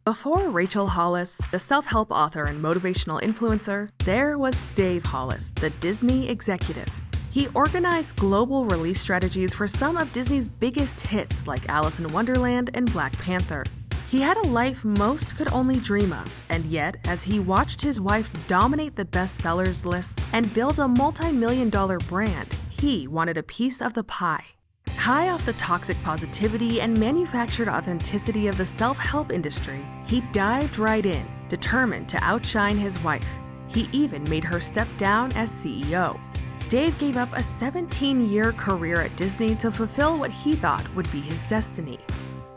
Before Rachel Hollis, the self-help author and motivational influencer, there was Dave Hollis, the Disney executive. He organized global release strategies for some of Disney's biggest hits like Alice in Wonderland and Black Panther. He had a life most could only dream of, and yet, as he watched his wife dominate the bestsellers list and build a multi-million-dollar brand, he wanted a piece of the pie. High off the toxic positivity and manufactured authenticity of the self-help industry, he dived right in, determined to outshine his wife. He even made her step down as CEO. Dave gave up a 17-year career at Disney to fulfill what he thought would be his destiny.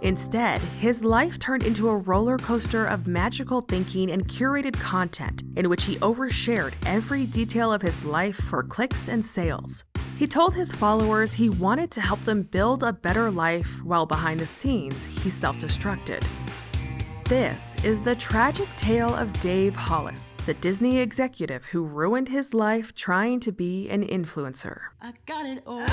Instead, his life turned into a roller coaster of magical thinking and curated content in which he overshared every detail of his life for clicks and sales. He told his followers he wanted to help them build a better life while behind the scenes he self-destructed. This is the tragic tale of Dave Hollis, the Disney executive who ruined his life trying to be an influencer. I got it all.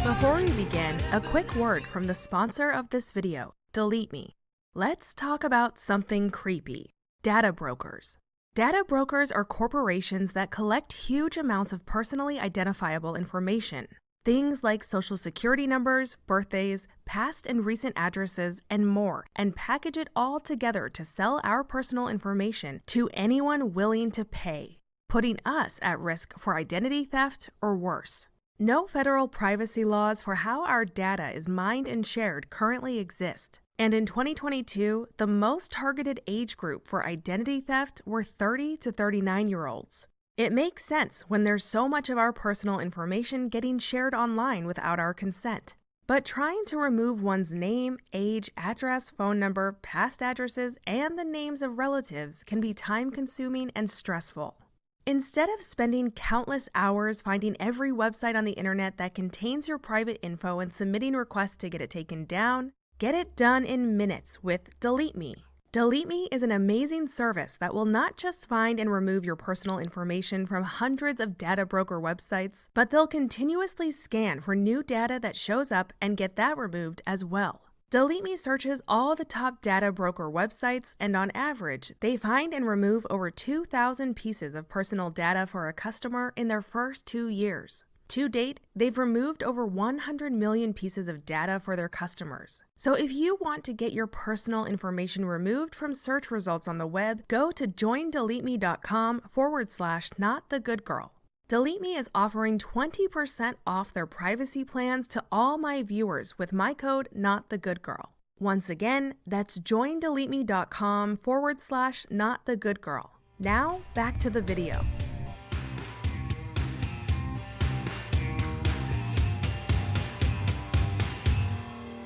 Before we begin, a quick word from the sponsor of this video, Delete Me. Let's talk about something creepy: data brokers. Data brokers are corporations that collect huge amounts of personally identifiable information. Things like social security numbers, birthdays, past and recent addresses, and more, and package it all together to sell our personal information to anyone willing to pay, putting us at risk for identity theft or worse. No federal privacy laws for how our data is mined and shared currently exist. And in 2022, the most targeted age group for identity theft were 30 to 39-year-olds. It makes sense when there's so much of our personal information getting shared online without our consent. But trying to remove one's name, age, address, phone number, past addresses, and the names of relatives can be time-consuming and stressful. Instead of spending countless hours finding every website on the internet that contains your private info and submitting requests to get it taken down, get it done in minutes with Delete Me. Delete Me is an amazing service that will not just find and remove your personal information from hundreds of data broker websites, but they'll continuously scan for new data that shows up and get that removed as well. Delete Me searches all the top data broker websites, and on average, they find and remove over 2,000 pieces of personal data for a customer in their first 2 years. To date, they've removed over 100 million pieces of data for their customers. So if you want to get your personal information removed from search results on the web, go to joindeleteme.com/notthegoodgirl. Delete Me is offering 20% off their privacy plans to all my viewers with my code NOTTHEGOODGIRL. Once again, that's joindeleteme.com/notthegoodgirl. Now, back to the video.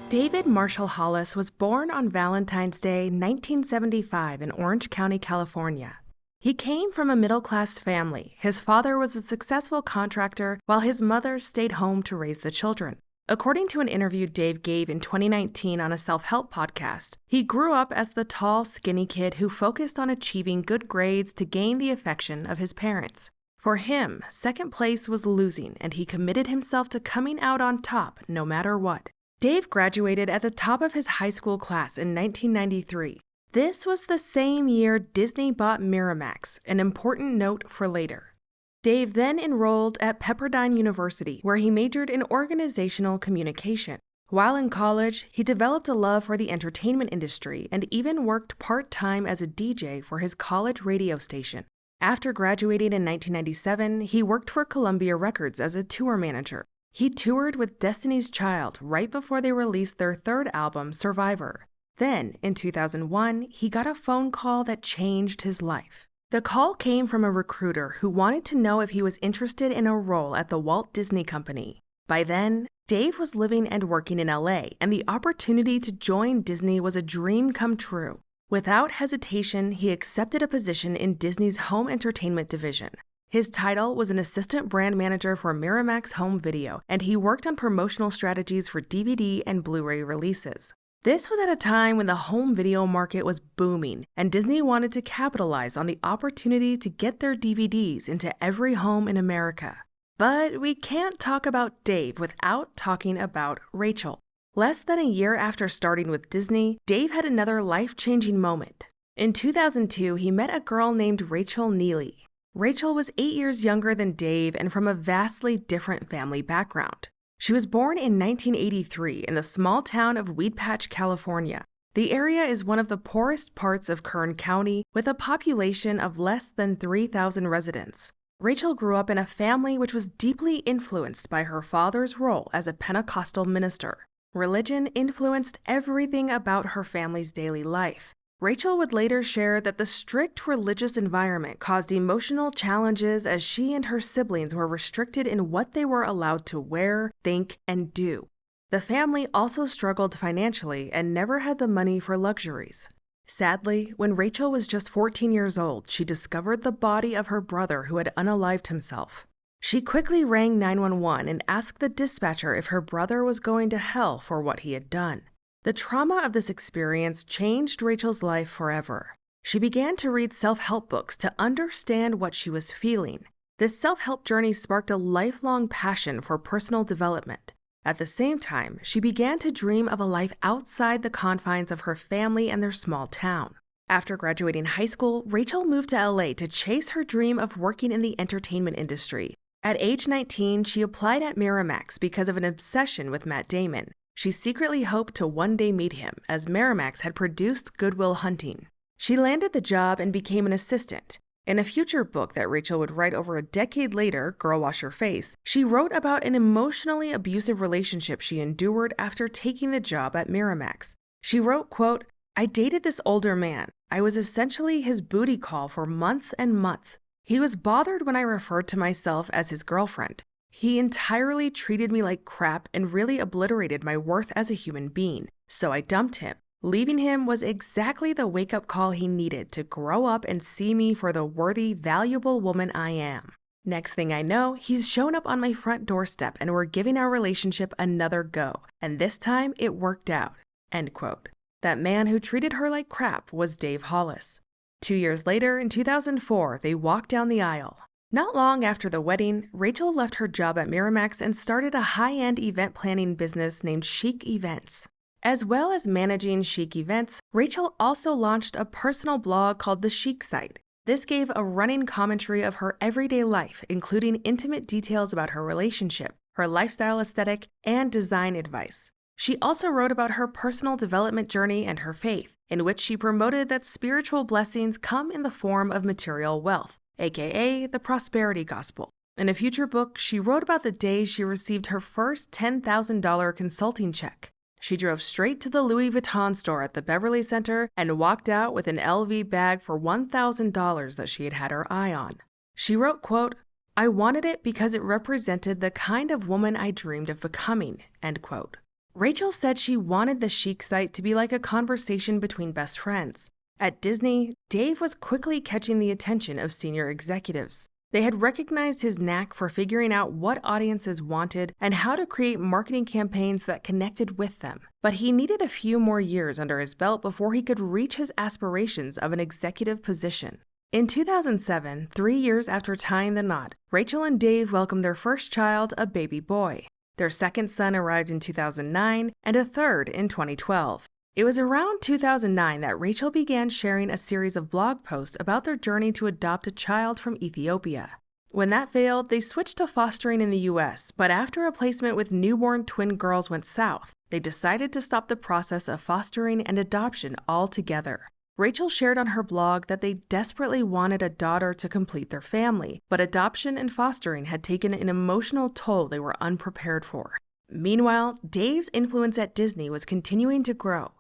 David Marshall Hollis was born on Valentine's Day, 1975 in Orange County, California. He came from a middle-class family. His father was a successful contractor, while his mother stayed home to raise the children. According to an interview Dave gave in 2019 on a self-help podcast, he grew up as the tall, skinny kid who focused on achieving good grades to gain the affection of his parents. For him, second place was losing, and he committed himself to coming out on top no matter what. Dave graduated at the top of his high school class in 1993. This was the same year Disney bought Miramax, an important note for later. Dave then enrolled at Pepperdine University, where he majored in organizational communication. While in college, he developed a love for the entertainment industry and even worked part-time as a DJ for his college radio station. After graduating in 1997, he worked for Columbia Records as a tour manager. He toured with Destiny's Child right before they released their third album, Survivor. Then, in 2001, he got a phone call that changed his life. The call came from a recruiter who wanted to know if he was interested in a role at the Walt Disney Company. By then, Dave was living and working in LA, and the opportunity to join Disney was a dream come true. Without hesitation, he accepted a position in Disney's home entertainment division. His title was an assistant brand manager for Miramax Home Video, and he worked on promotional strategies for DVD and Blu-ray releases. This was at a time when the home video market was booming, and Disney wanted to capitalize on the opportunity to get their DVDs into every home in America. But we can't talk about Dave without talking about Rachel. Less than a year after starting with Disney, Dave had another life-changing moment. In 2002, he met a girl named Rachel Neely. Rachel was 8 years younger than Dave and from a vastly different family background. She was born in 1983 in the small town of Weed Patch, California. The area is one of the poorest parts of Kern County with a population of less than 3,000 residents. Rachel grew up in a family which was deeply influenced by her father's role as a Pentecostal minister. Religion influenced everything about her family's daily life. Rachel would later share that the strict religious environment caused emotional challenges as she and her siblings were restricted in what they were allowed to wear, think, and do. The family also struggled financially and never had the money for luxuries. Sadly, when Rachel was just 14 years old, she discovered the body of her brother who had unalived himself. She quickly rang 911 and asked the dispatcher if her brother was going to hell for what he had done. The trauma of this experience changed Rachel's life forever. She began to read self-help books to understand what she was feeling. This self-help journey sparked a lifelong passion for personal development. At the same time, she began to dream of a life outside the confines of her family and their small town. After graduating high school, Rachel moved to LA to chase her dream of working in the entertainment industry. At age 19, she applied at Miramax because of an obsession with Matt Damon. She secretly hoped to one day meet him, as Miramax had produced Good Will Hunting. She landed the job and became an assistant. In a future book that Rachel would write over a decade later, Girl Wash Your Face, she wrote about an emotionally abusive relationship she endured after taking the job at Miramax. She wrote, quote, "I dated this older man. I was essentially his booty call for months and months. He was bothered when I referred to myself as his girlfriend. He entirely treated me like crap and really obliterated my worth as a human being. So I dumped him. Leaving him was exactly the wake-up call he needed to grow up and see me for the worthy, valuable woman I am. Next thing I know, he's shown up on my front doorstep and we're giving our relationship another go. And this time, it worked out." End quote. That man who treated her like crap was Dave Hollis. 2 years later, in 2004, they walked down the aisle. Not long after the wedding, Rachel left her job at Miramax and started a high-end event planning business named Chic Events. As well as managing Chic Events, Rachel also launched a personal blog called The Chic Site. This gave a running commentary of her everyday life, including intimate details about her relationship, her lifestyle aesthetic, and design advice. She also wrote about her personal development journey and her faith, in which she promoted that spiritual blessings come in the form of material wealth, aka the prosperity gospel. In a future book, she wrote about the day she received her first $10,000 consulting check. She drove straight to the Louis Vuitton store at the Beverly Center and walked out with an LV bag for $1,000 that she had had her eye on. She wrote, quote, "I wanted it because it represented the kind of woman I dreamed of becoming," end quote. Rachel said she wanted the Chic Site to be like a conversation between best friends. At Disney, Dave was quickly catching the attention of senior executives. They had recognized his knack for figuring out what audiences wanted and how to create marketing campaigns that connected with them. But he needed a few more years under his belt before he could reach his aspirations of an executive position. In 2007, 3 years after tying the knot, Rachel and Dave welcomed their first child, a baby boy. Their second son arrived in 2009 and a third in 2012. It was around 2009 that Rachel began sharing a series of blog posts about their journey to adopt a child from Ethiopia. When that failed, they switched to fostering in the US, but after a placement with newborn twin girls went south, they decided to stop the process of fostering and adoption altogether. Rachel shared on her blog that they desperately wanted a daughter to complete their family, but adoption and fostering had taken an emotional toll they were unprepared for. Meanwhile, Dave's influence at Disney was continuing to grow.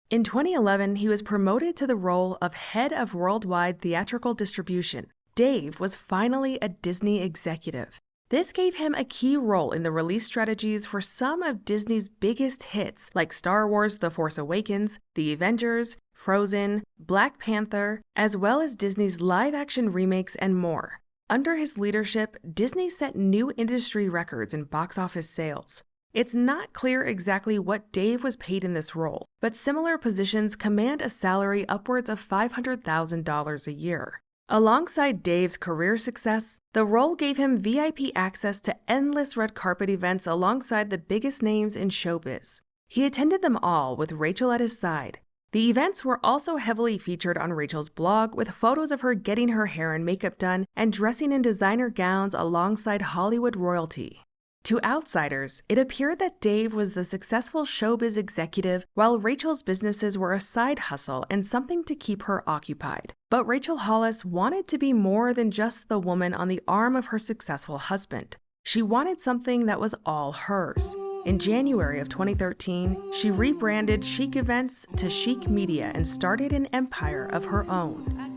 In 2011, he was promoted to the role of head of worldwide theatrical distribution. Dave was finally a Disney executive. This gave him a key role in the release strategies for some of Disney's biggest hits like Star Wars: The Force Awakens, The Avengers, Frozen, Black Panther, as well as Disney's live-action remakes and more. Under his leadership, Disney set new industry records in box office sales. It's not clear exactly what Dave was paid in this role, but similar positions command a salary upwards of $500,000 a year. Alongside Dave's career success, the role gave him VIP access to endless red carpet events alongside the biggest names in showbiz. He attended them all with Rachel at his side. The events were also heavily featured on Rachel's blog with photos of her getting her hair and makeup done and dressing in designer gowns alongside Hollywood royalty. To outsiders, it appeared that Dave was the successful showbiz executive while Rachel's businesses were a side hustle and something to keep her occupied. But Rachel Hollis wanted to be more than just the woman on the arm of her successful husband. She wanted something that was all hers. In January of 2013, she rebranded Chic Events to Chic Media and started an empire of her own.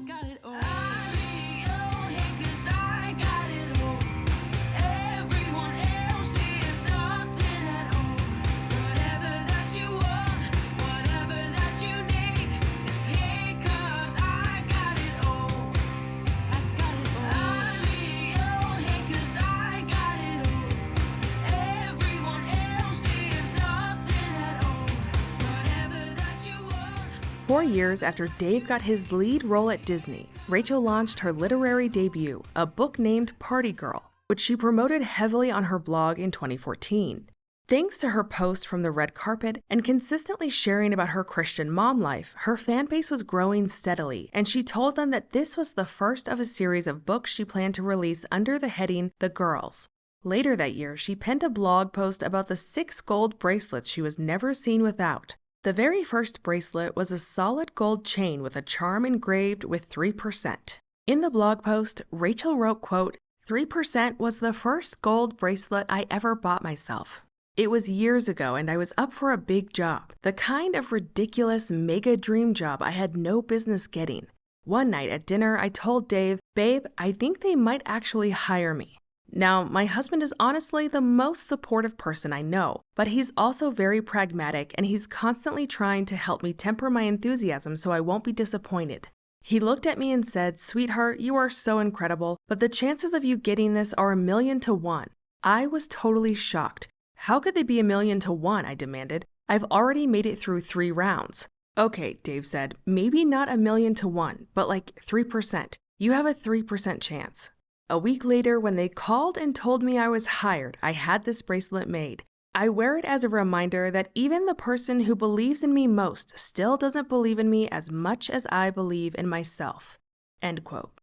Four years after Dave got his lead role at Disney, Rachel launched her literary debut, a book named Party Girl, which she promoted heavily on her blog in 2014. Thanks to her posts from the red carpet and consistently sharing about her Christian mom life, her fan base was growing steadily, and she told them that this was the first of a series of books she planned to release under the heading The Girls. Later that year, she penned a blog post about the 6 gold bracelets she was never seen without. The very first bracelet was a solid gold chain with a charm engraved with 3%. In the blog post, Rachel wrote, quote, 3% was the first gold bracelet I ever bought myself. It was years ago and I was up for a big job, the kind of ridiculous mega dream job I had no business getting. One night at dinner, I told Dave, babe, I think they might actually hire me. Now, my husband is honestly the most supportive person I know, but he's also very pragmatic and he's constantly trying to help me temper my enthusiasm so I won't be disappointed. He looked at me and said, sweetheart, you are so incredible, but the chances of you getting this are 1,000,000 to 1. I was totally shocked. How could they be 1,000,000 to 1, I demanded. I've already made it through 3 rounds. Okay, Dave said, maybe not 1,000,000 to 1, but like 3%. You have a 3% chance. A week later, when they called and told me I was hired, I had this bracelet made. I wear it as a reminder that even the person who believes in me most still doesn't believe in me as much as I believe in myself. End quote.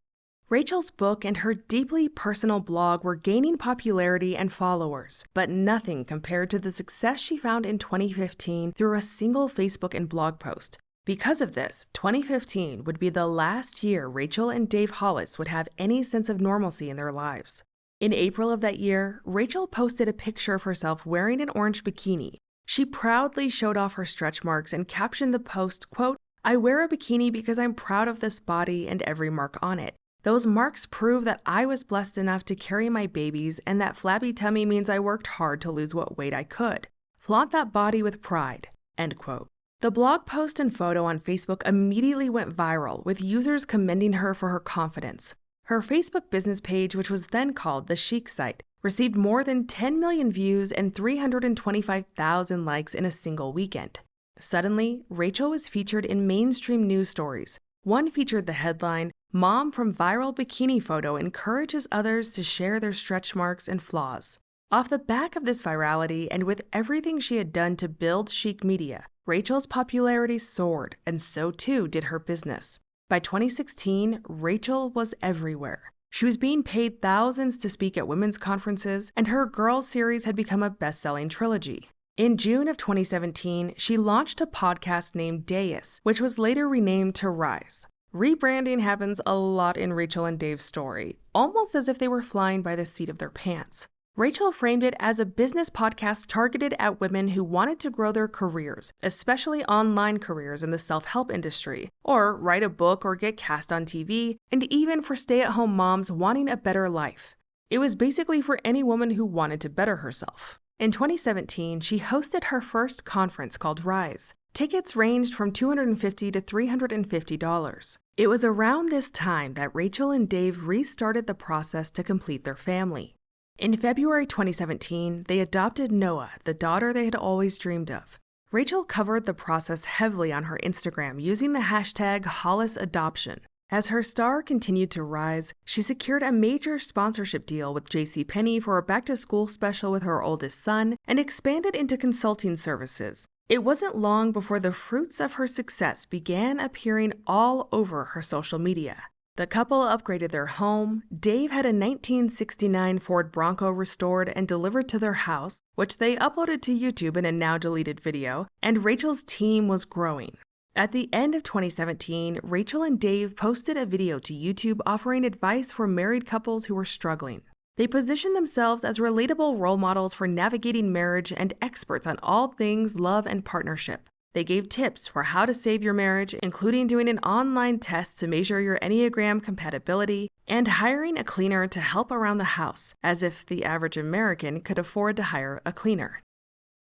Rachel's book and her deeply personal blog were gaining popularity and followers, but nothing compared to the success she found in 2015 through a single Facebook and blog post. Because of this, 2015 would be the last year Rachel and Dave Hollis would have any sense of normalcy in their lives. In April of that year, Rachel posted a picture of herself wearing an orange bikini. She proudly showed off her stretch marks and captioned the post, quote, I wear a bikini because I'm proud of this body and every mark on it. Those marks prove that I was blessed enough to carry my babies and that flabby tummy means I worked hard to lose what weight I could. Flaunt that body with pride, end quote. The blog post and photo on Facebook immediately went viral, with users commending her for her confidence. Her Facebook business page, which was then called the Chic Site, received more than 10 million views and 325,000 likes in a single weekend. Suddenly, Rachel was featured in mainstream news stories. One featured the headline, Mom from Viral Bikini Photo Encourages Others to Share Their Stretch Marks and Flaws. Off the back of this virality, and with everything she had done to build Chic Media, Rachel's popularity soared, and so too did her business. By 2016, Rachel was everywhere. She was being paid thousands to speak at women's conferences, and her Girls series had become a best-selling trilogy. In June of 2017, she launched a podcast named Dais, which was later renamed to Rise. Rebranding happens a lot in Rachel and Dave's story, almost as if they were flying by the seat of their pants. Rachel framed it as a business podcast targeted at women who wanted to grow their careers, especially online careers in the self-help industry, or write a book or get cast on TV, and even for stay-at-home moms wanting a better life. It was basically for any woman who wanted to better herself. In 2017, she hosted her first conference called Rise. Tickets ranged from $250 to $350. It was around this time that Rachel and Dave restarted the process to complete their family. In February 2017, they adopted Noah, the daughter they had always dreamed of. Rachel covered the process heavily on her Instagram using the hashtag HollisAdoption. As her star continued to rise, she secured a major sponsorship deal with JCPenney for a back-to-school special with her oldest son and expanded into consulting services. It wasn't long before the fruits of her success began appearing all over her social media. The couple upgraded their home. Dave had a 1969 Ford Bronco restored and delivered to their house, which they uploaded to YouTube in a now-deleted video, and Rachel's team was growing. At the end of 2017, Rachel and Dave posted a video to YouTube offering advice for married couples who were struggling. They positioned themselves as relatable role models for navigating marriage and experts on all things love and partnership. They gave tips for how to save your marriage, including doing an online test to measure your Enneagram compatibility and hiring a cleaner to help around the house, as if the average American could afford to hire a cleaner.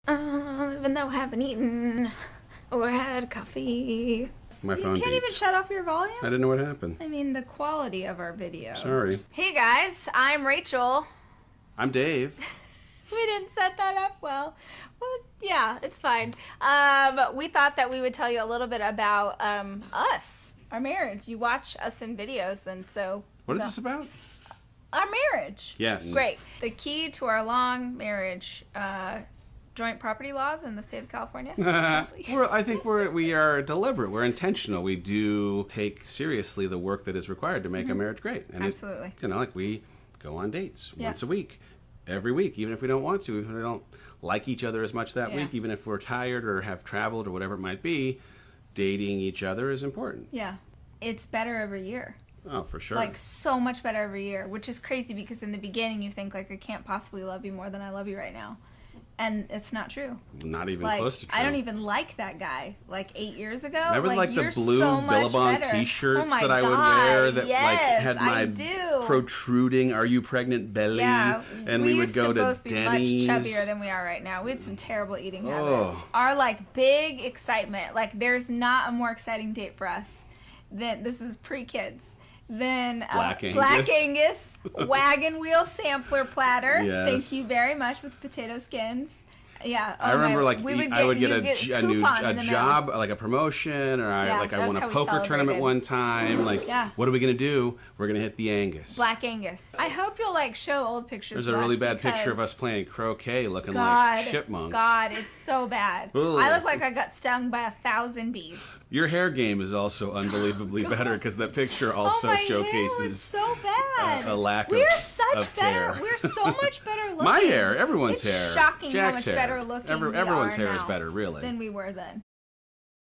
Even though I haven't eaten or had coffee. My phone You can't even shut off your volume? I didn't know what happened. I mean, the quality of our video. Sorry. Hey guys, I'm Rachel. I'm Dave. We didn't set that up well. Well, yeah, it's fine. We thought that we would tell you a little bit about us, our marriage. You watch us in videos, and so... What is this about? Our marriage. Yes. Great. The key to our long marriage, joint property laws in the state of California. I think we are deliberate. We're intentional. We do take seriously the work that is required to make a marriage great. And Absolutely. We go on dates once a week. Every week, even if we don't want to, if we don't like each other as much that week, even if we're tired or have traveled or whatever it might be, dating each other is important. Yeah. It's better every year. Oh, for sure. Like, so much better every year, which is crazy because in the beginning you think, like, I can't possibly love you more than I love you right now. And it's not true. Not even like, close to true. I don't even like that guy. Like 8 years ago. Remember like the blue so Billabong t-shirts that I would wear that like had my protruding "Are you pregnant?" belly, and we would go to Denny's. Much chubbier than we are right now. We had some terrible eating habits. Our like big excitement, like there's not a more exciting date for us than this is pre-kids. Then Black Angus wagon wheel sampler platter. Yes. Thank you very much with potato skins. Yeah, I remember I would get a new job, like a promotion, or I won a poker tournament one time. Like, what are we gonna do? We're gonna hit the Angus. Black Angus. I hope you'll like show old pictures. There's a really bad picture of us playing croquet, looking like chipmunks. God, it's so bad. Ugh. I look like I got stung by 1,000 bees. Your hair game is also unbelievably better because that picture also showcases hair was so bad. A lack of better. hair. We're so much better looking. My hair, everyone's it's hair. It's shocking Jack's how much better looking everyone's hair now is better, really, than we were then.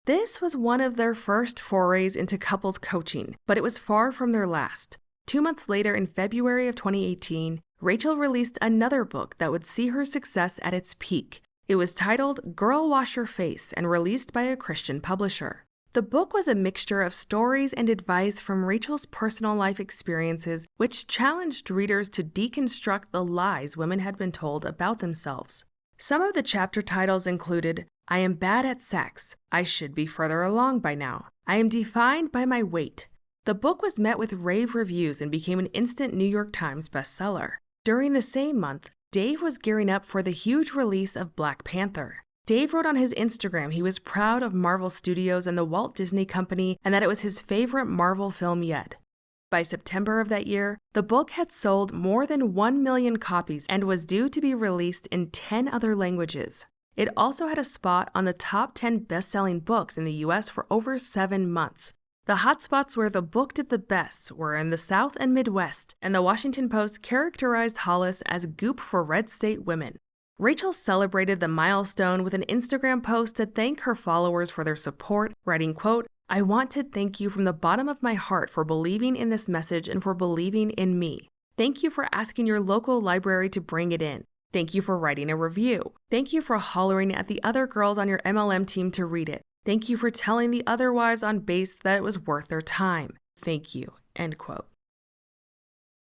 This was one of their first forays into couples coaching, but it was far from their last. 2 months later, in February of 2018, Rachel released another book that would see her success at its peak. It was titled Girl Wash Your Face and released by a Christian publisher. The book was a mixture of stories and advice from Rachel's personal life experiences, which challenged readers to deconstruct the lies women had been told about themselves. Some of the chapter titles included, I am bad at sex. I should be further along by now. I am defined by my weight. The book was met with rave reviews and became an instant New York Times bestseller. During the same month, Dave was gearing up for the huge release of Black Panther. Dave wrote on his Instagram he was proud of Marvel Studios and the Walt Disney Company and that it was his favorite Marvel film yet. By September of that year, the book had sold more than 1 million copies and was due to be released in 10 other languages. It also had a spot on the top 10 best-selling books in the US for over 7 months. The hotspots where the book did the best were in the South and Midwest, and the Washington Post characterized Hollis as goop for red state women. Rachel celebrated the milestone with an Instagram post to thank her followers for their support, writing, quote, I want to thank you from the bottom of my heart for believing in this message and for believing in me. Thank you for asking your local library to bring it in. Thank you for writing a review. Thank you for hollering at the other girls on your MLM team to read it. Thank you for telling the other wives on base that it was worth their time. Thank you. End quote.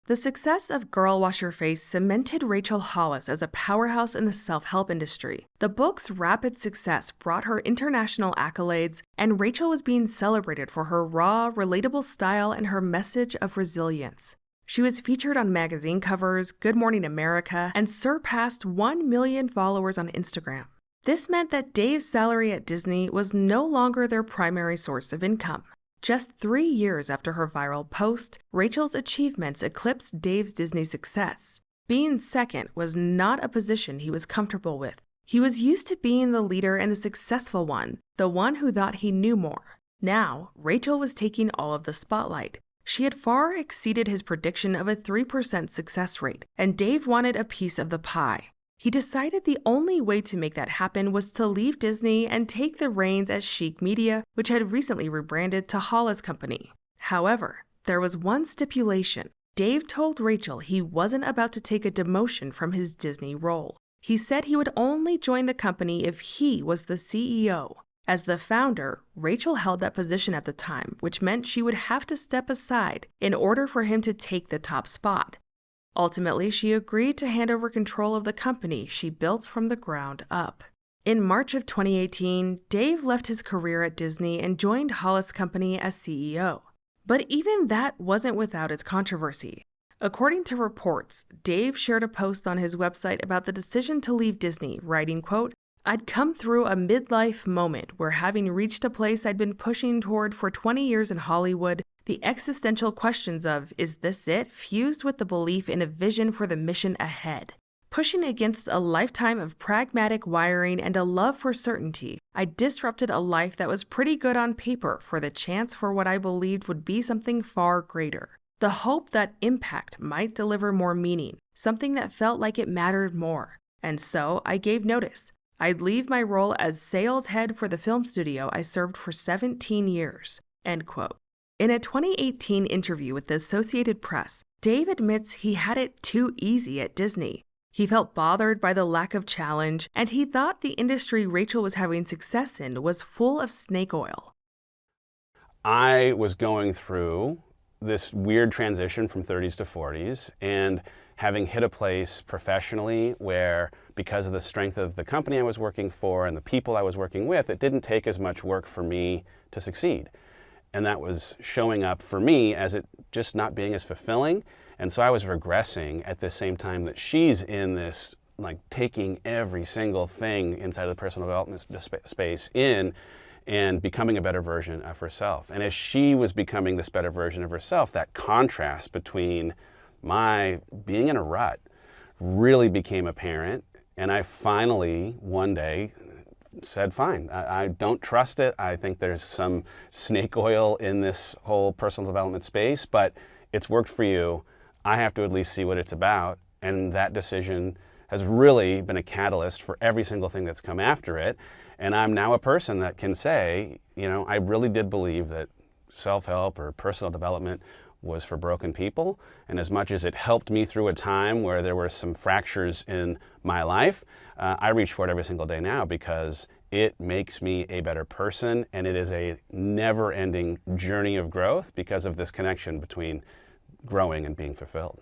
The success of Girl Wash Your Face cemented Rachel Hollis as a powerhouse in the self-help industry. The book's rapid success brought her international accolades, and Rachel was being celebrated for her raw, relatable style and her message of resilience. She was featured on magazine covers, Good Morning America, and surpassed 1 million followers on Instagram. This meant that Dave's salary at Disney was no longer their primary source of income. Just 3 years after her viral post, Rachel's achievements eclipsed Dave's Disney success. Being second was not a position he was comfortable with. He was used to being the leader and the successful one, the one who thought he knew more. Now, Rachel was taking all of the spotlight. She had far exceeded his prediction of a 3% success rate, and Dave wanted a piece of the pie. He decided the only way to make that happen was to leave Disney and take the reins at Chic Media, which had recently rebranded to Hollis Company. However, there was one stipulation. Dave told Rachel he wasn't about to take a demotion from his Disney role. He said he would only join the company if he was the CEO. As the founder, Rachel held that position at the time, which meant she would have to step aside in order for him to take the top spot. Ultimately, she agreed to hand over control of the company she built from the ground up. In March of 2018, Dave left his career at Disney and joined Hollis Company as CEO. But even that wasn't without its controversy. According to reports, Dave shared a post on his website about the decision to leave Disney, writing, quote, "I'd come through a midlife moment where, having reached a place I'd been pushing toward for 20 years in Hollywood, the existential questions of, is this it, fused with the belief in a vision for the mission ahead. Pushing against a lifetime of pragmatic wiring and a love for certainty, I disrupted a life that was pretty good on paper for the chance for what I believed would be something far greater. The hope that impact might deliver more meaning, something that felt like it mattered more. And so I gave notice. I'd leave my role as sales head for the film studio I served for 17 years." End quote. In a 2018 interview with the Associated Press, Dave admits he had it too easy at Disney. He felt bothered by the lack of challenge, and he thought the industry Rachel was having success in was full of snake oil. I was going through this weird transition from 30s to 40s, and having hit a place professionally where, because of the strength of the company I was working for and the people I was working with, it didn't take as much work for me to succeed. And that was showing up for me as it just not being as fulfilling. And so I was regressing at the same time that she's in this, like, taking every single thing inside of the personal development space in and becoming a better version of herself. And as she was becoming this better version of herself, that contrast between my being in a rut really became apparent. And I finally, one day, said, fine, I don't trust it. I think there's some snake oil in this whole personal development space, but it's worked for you. I have to at least see what it's about. And that decision has really been a catalyst for every single thing that's come after it. And I'm now a person that can say, you know, I really did believe that self-help or personal development was for broken people. And as much as it helped me through a time where there were some fractures in my life, I reach for it every single day now because it makes me a better person, and it is a never-ending journey of growth because of this connection between growing and being fulfilled.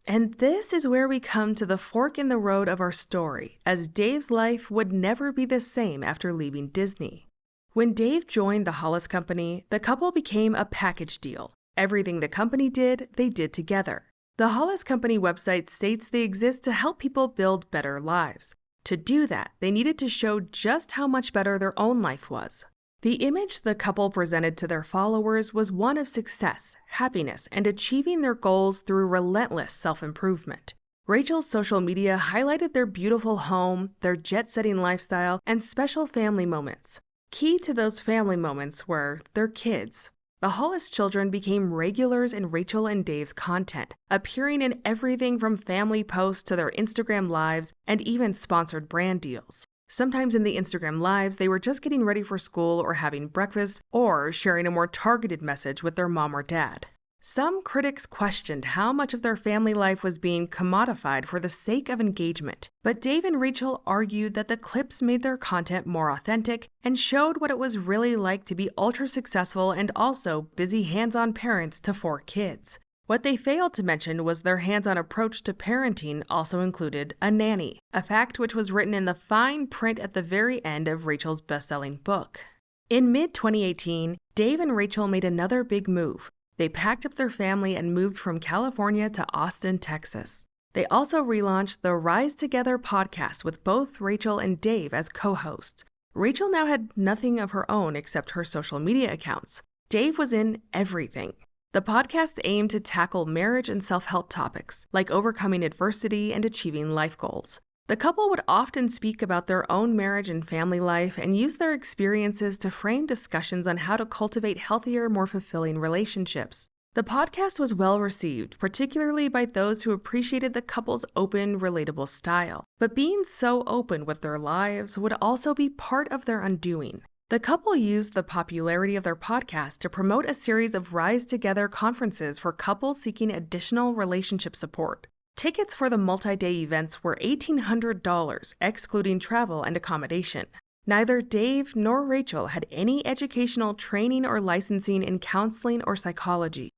And this is where we come to the fork in the road of our story, as Dave's life would never be the same after leaving Disney. When Dave joined the Hollis Company, the couple became a package deal. Everything the company did, they did together. The Hollis Company website states they exist to help people build better lives. To do that, they needed to show just how much better their own life was. The image the couple presented to their followers was one of success, happiness, and achieving their goals through relentless self-improvement. Rachel's social media highlighted their beautiful home, their jet-setting lifestyle, and special family moments. Key to those family moments were their kids. The Hollis children became regulars in Rachel and Dave's content, appearing in everything from family posts to their Instagram lives and even sponsored brand deals. Sometimes in the Instagram lives, they were just getting ready for school or having breakfast or sharing a more targeted message with their mom or dad. Some critics questioned how much of their family life was being commodified for the sake of engagement, but Dave and Rachel argued that the clips made their content more authentic and showed what it was really like to be ultra-successful and also busy hands-on parents to 4 kids. What they failed to mention was their hands-on approach to parenting also included a nanny, a fact which was written in the fine print at the very end of Rachel's best-selling book. In mid-2018, Dave and Rachel made another big move. They packed up their family and moved from California to Austin, Texas. They also relaunched the Rise Together podcast with both Rachel and Dave as co-hosts. Rachel now had nothing of her own except her social media accounts. Dave was in everything. The podcast aimed to tackle marriage and self-help topics, like overcoming adversity and achieving life goals. The couple would often speak about their own marriage and family life and use their experiences to frame discussions on how to cultivate healthier, more fulfilling relationships. The podcast was well received, particularly by those who appreciated the couple's open, relatable style. But being so open with their lives would also be part of their undoing. The couple used the popularity of their podcast to promote a series of Rise Together conferences for couples seeking additional relationship support. Tickets for the multi-day events were $1,800, excluding travel and accommodation. Neither Dave nor Rachel had any educational training or licensing in counseling or psychology.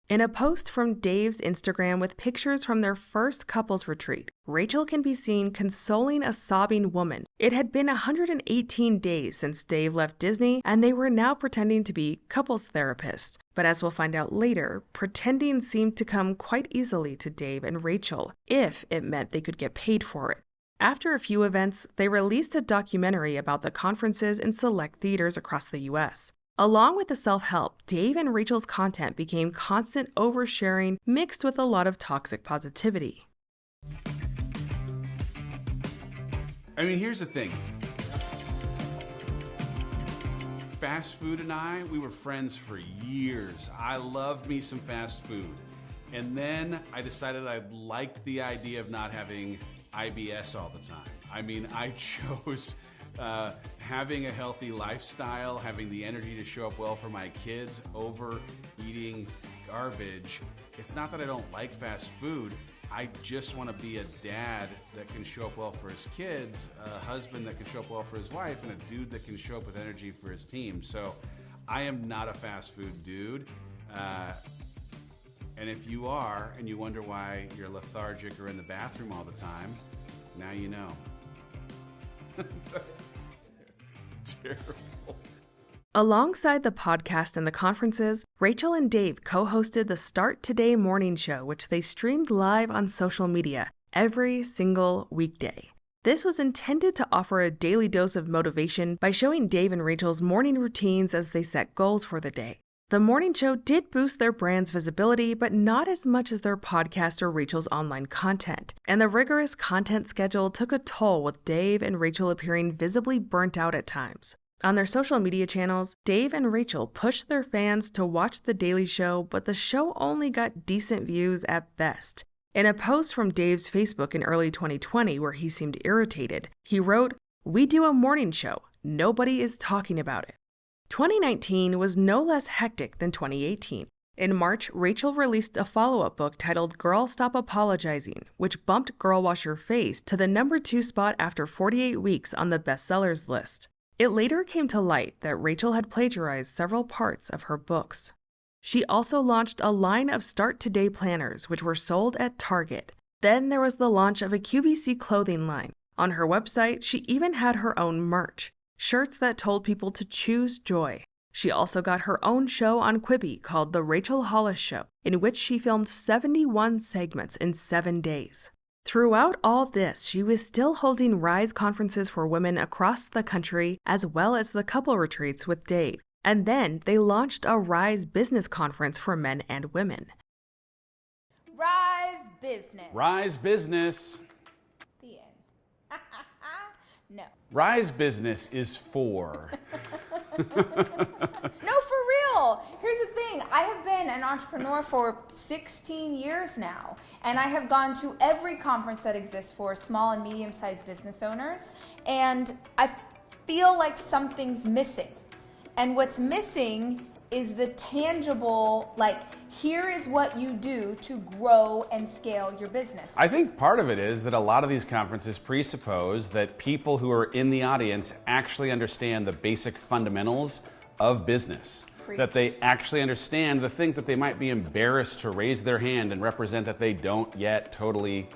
In a post from Dave's Instagram with pictures from their first couples retreat, Rachel can be seen consoling a sobbing woman. It had been 118 days since Dave left Disney, and they were now pretending to be couples therapists. But as we'll find out later, pretending seemed to come quite easily to Dave and Rachel, if it meant they could get paid for it. After a few events, they released a documentary about the conferences in select theaters across the U.S. Along with the self-help, Dave and Rachel's content became constant oversharing mixed with a lot of toxic positivity. I mean, here's the thing. Fast food and we were friends for years. I loved me some fast food. And then I decided I liked the idea of not having IBS all the time. I mean, I chose having a healthy lifestyle, having the energy to show up well for my kids over eating garbage. It's not that I don't like fast food. I just want to be a dad that can show up well for his kids, a husband that can show up well for his wife, and a dude that can show up with energy for his team. So I am not a fast food dude. And if you are, and you wonder why you're lethargic or in the bathroom all the time, now you know. Terrible. Alongside the podcast and the conferences, Rachel and Dave co-hosted the Start Today morning show, which they streamed live on social media every single weekday. This was intended to offer a daily dose of motivation by showing Dave and Rachel's morning routines as they set goals for the day. The morning show did boost their brand's visibility, but not as much as their podcast or Rachel's online content. And the rigorous content schedule took a toll, with Dave and Rachel appearing visibly burnt out at times. On their social media channels, Dave and Rachel pushed their fans to watch The Daily Show, but the show only got decent views at best. In a post from Dave's Facebook in early 2020 where he seemed irritated, he wrote, "We do a morning show. Nobody is talking about it." 2019 was no less hectic than 2018. In March, Rachel released a follow-up book titled Girl Stop Apologizing, which bumped Girl Wash Your Face to the #2 spot after 48 weeks on the bestsellers list. It later came to light that Rachel had plagiarized several parts of her books. She also launched a line of Start Today planners, which were sold at Target. Then there was the launch of a QVC clothing line. On her website, she even had her own merch. Shirts that told people to choose joy. She also got her own show on Quibi called The Rachel Hollis Show, in which she filmed 71 segments in 7 days. Throughout all this, she was still holding Rise conferences for women across the country, as well as the couple retreats with Dave. And then they launched a Rise Business Conference for men and women. Rise Business. Rise Business. The end. No. Rise Business is for. No, for real. Here's the thing. I have been an entrepreneur for 16 years now, and I have gone to every conference that exists for small and medium-sized business owners, and I feel like something's missing. And what's missing is the tangible, like, here is what you do to grow and scale your business. I think part of it is that a lot of these conferences presuppose that people who are in the audience actually understand the basic fundamentals of business. Preach. That they actually understand the things that they might be embarrassed to raise their hand and represent that they don't yet totally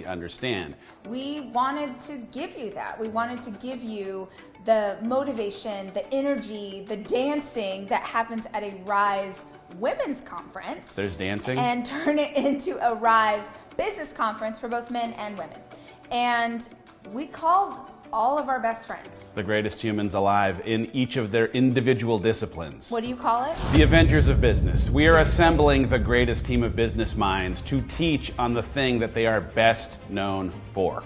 understand. We wanted to give you that. We wanted to give you the motivation, the energy, the dancing that happens at a Rise Women's Conference. There's dancing. And turn it into a Rise Business Conference for both men and women. And we called all of our best friends. The greatest humans alive in each of their individual disciplines. What do you call it? The Avengers of Business. We are assembling the greatest team of business minds to teach on the thing that they are best known for.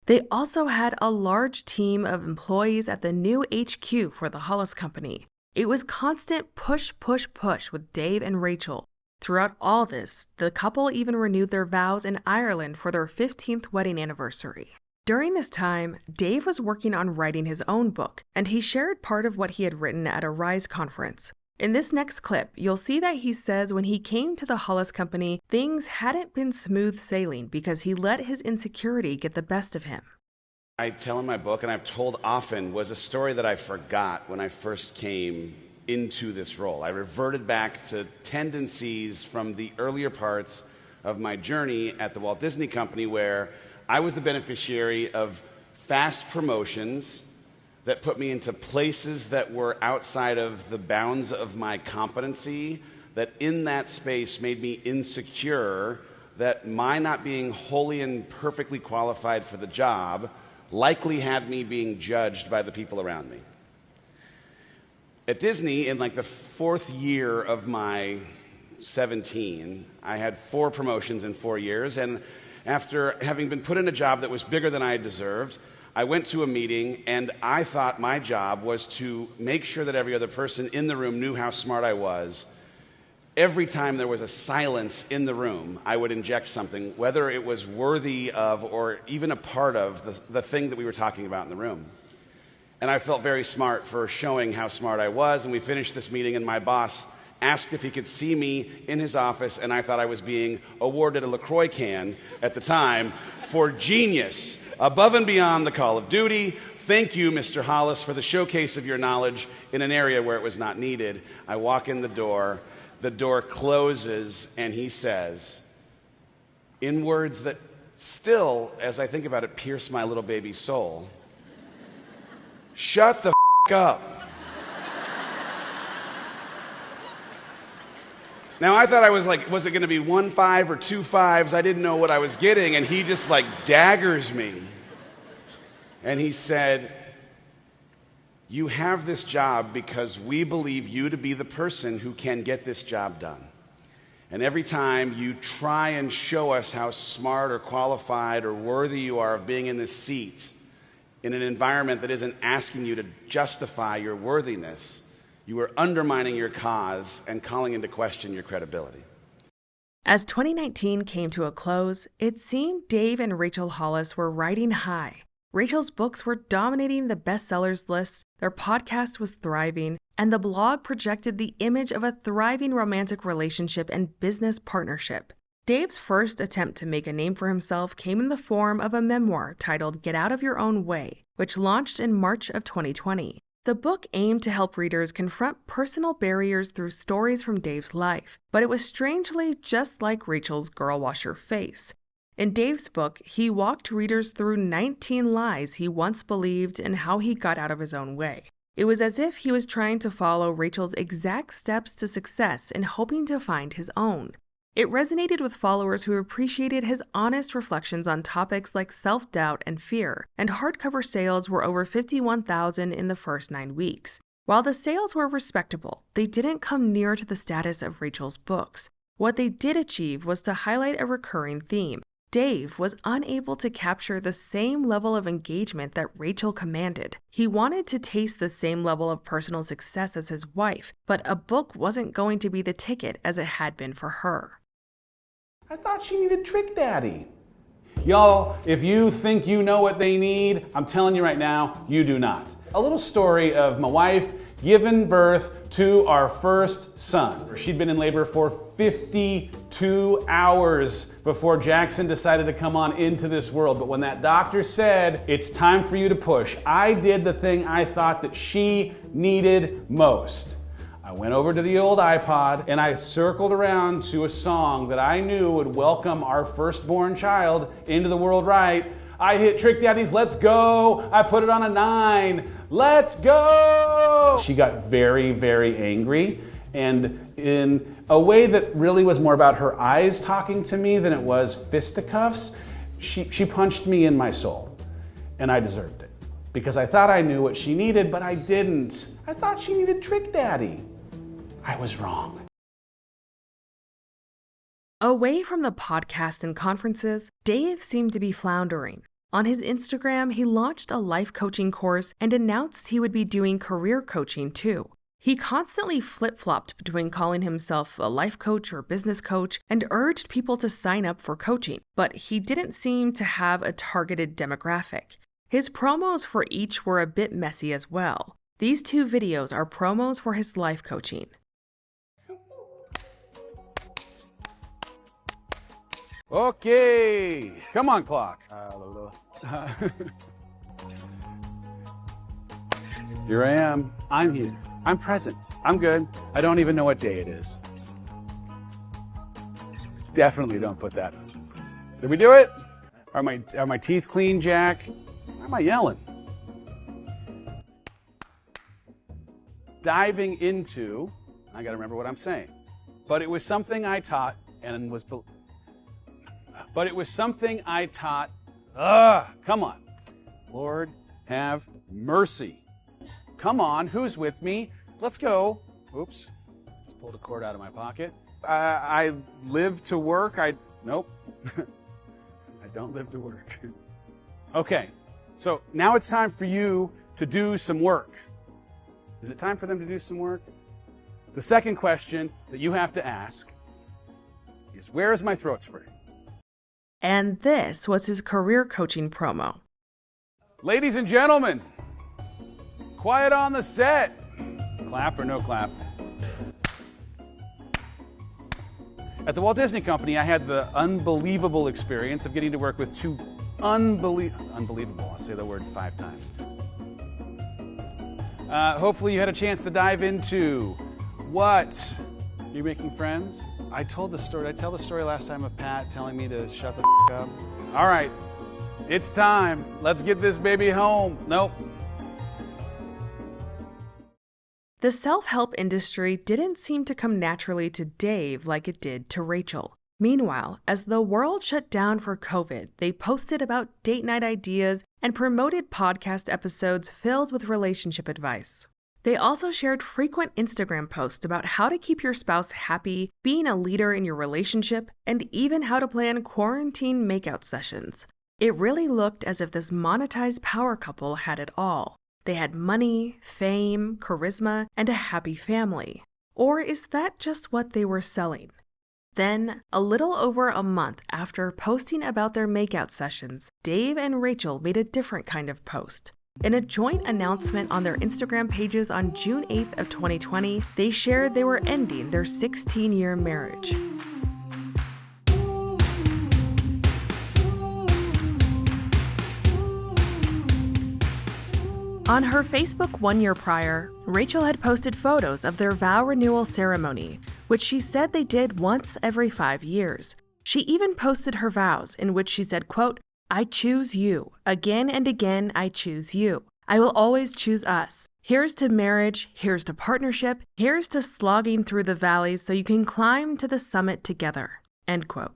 They also had a large team of employees at the new HQ for the Hollis company. It was constant push, push, push with Dave and Rachel. Throughout all this, the couple even renewed their vows in Ireland for their 15th wedding anniversary. During this time, Dave was working on writing his own book, and he shared part of what he had written at a Rise conference. In this next clip, you'll see that he says when he came to the Hollis company, things hadn't been smooth sailing because he let his insecurity get the best of him. I tell in my book, and I've told often, was a story that I forgot when I first came into this role. I reverted back to tendencies from the earlier parts of my journey at the Walt Disney Company, where I was the beneficiary of fast promotions that put me into places that were outside of the bounds of my competency, that in that space made me insecure, that my not being wholly and perfectly qualified for the job likely had me being judged by the people around me. At Disney, in like the 4th year of my 17, I had 4 promotions in 4 years, and after having been put in a job that was bigger than I deserved, I went to a meeting, and I thought my job was to make sure that every other person in the room knew how smart I was. Every time there was a silence in the room, I would inject something, whether it was worthy of or even a part of the thing that we were talking about in the room. And I felt very smart for showing how smart I was, and we finished this meeting, and my boss asked if he could see me in his office, and I thought I was being awarded a LaCroix can at the time for genius, above and beyond the call of duty. Thank you, Mr. Hollis, for the showcase of your knowledge in an area where it was not needed. I walk in the door closes, and he says, in words that still, as I think about it, pierce my little baby soul, "Shut the f*** up." Now, I thought I was like, was it going to be 1 5 or 2 5s? I didn't know what I was getting, and he just like daggers me. And he said, "You have this job because we believe you to be the person who can get this job done. And every time you try and show us how smart or qualified or worthy you are of being in this seat, in an environment that isn't asking you to justify your worthiness, you are undermining your cause and calling into question your credibility." As 2019 came to a close, it seemed Dave and Rachel Hollis were riding high. Rachel's books were dominating the bestsellers list, their podcast was thriving, and the blog projected the image of a thriving romantic relationship and business partnership. Dave's first attempt to make a name for himself came in the form of a memoir titled Get Out of Your Own Way, which launched in March of 2020. The book aimed to help readers confront personal barriers through stories from Dave's life, but it was strangely just like Rachel's Girl Wash Your Face. In Dave's book, he walked readers through 19 lies he once believed and how he got out of his own way. It was as if he was trying to follow Rachel's exact steps to success and hoping to find his own. It resonated with followers who appreciated his honest reflections on topics like self-doubt and fear, and hardcover sales were over 51,000 in the first 9 weeks. While the sales were respectable, they didn't come near to the status of Rachel's books. What they did achieve was to highlight a recurring theme. Dave was unable to capture the same level of engagement that Rachel commanded. He wanted to taste the same level of personal success as his wife, but a book wasn't going to be the ticket as it had been for her. I thought she needed Trick Daddy. Y'all, if you think you know what they need, I'm telling you right now, you do not. A little story of my wife giving birth to our first son. She'd been in labor for 52 hours before Jackson decided to come on into this world. But when that doctor said, "It's time for you to push," I did the thing I thought that she needed most. I went over to the old iPod and I circled around to a song that I knew would welcome our firstborn child into the world right. I hit Trick Daddy's Let's Go. I put it on a 9. Let's go! She got very, very angry, and in a way that really was more about her eyes talking to me than it was fisticuffs, she punched me in my soul. and I deserved it. Because I thought I knew what she needed, but I didn't. I thought she needed Trick Daddy. I was wrong. Away from the podcasts and conferences, Dave seemed to be floundering. On his Instagram, he launched a life coaching course and announced he would be doing career coaching too. He constantly flip-flopped between calling himself a life coach or business coach and urged people to sign up for coaching, but he didn't seem to have a targeted demographic. His promos for each were a bit messy as well. These 2 videos are promos for his life coaching. Okay, come on, clock. Here I am. I'm here. I'm present. I'm good. I don't even know what day it is. Definitely don't put that on. Did we do it? Are my teeth clean, Jack? Why am I yelling? Diving into, I gotta remember what I'm saying. But it was something I taught and was. But it was something I taught. Come on. Lord, have mercy. Come on, who's with me? Let's go. Oops, just pulled a cord out of my pocket. I live to work. Nope. I don't live to work. Okay, so now it's time for you to do some work. Is it time for them to do some work? The second question that you have to ask is, where is my throat spray? And this was his career coaching promo. Ladies and gentlemen, quiet on the set. Clap or no clap? At the Walt Disney Company, I had the unbelievable experience of getting to work with 2 unbelievable, I'll say the word 5 times. Hopefully you had a chance to dive into what? You're making friends? I told the story. Did I tell the story last time of Pat telling me to shut the up? All right, it's time. Let's get this baby home. Nope. The self-help industry didn't seem to come naturally to Dave like it did to Rachel. Meanwhile, as the world shut down for COVID, they posted about date night ideas and promoted podcast episodes filled with relationship advice. They also shared frequent Instagram posts about how to keep your spouse happy, being a leader in your relationship, and even how to plan quarantine makeout sessions. It really looked as if this monetized power couple had it all. They had money, fame, charisma, and a happy family. Or is that just what they were selling? Then, a little over a month after posting about their makeout sessions, Dave and Rachel made a different kind of post. In a joint announcement on their Instagram pages on June 8th of 2020, they shared they were ending their 16-year marriage. On her Facebook 1 year prior, Rachel had posted photos of their vow renewal ceremony, which she said they did once every 5 years. She even posted her vows in which she said, quote, "I choose you. Again and again, I choose you. I will always choose us. Here's to marriage, here's to partnership, here's to slogging through the valleys so you can climb to the summit together." End quote.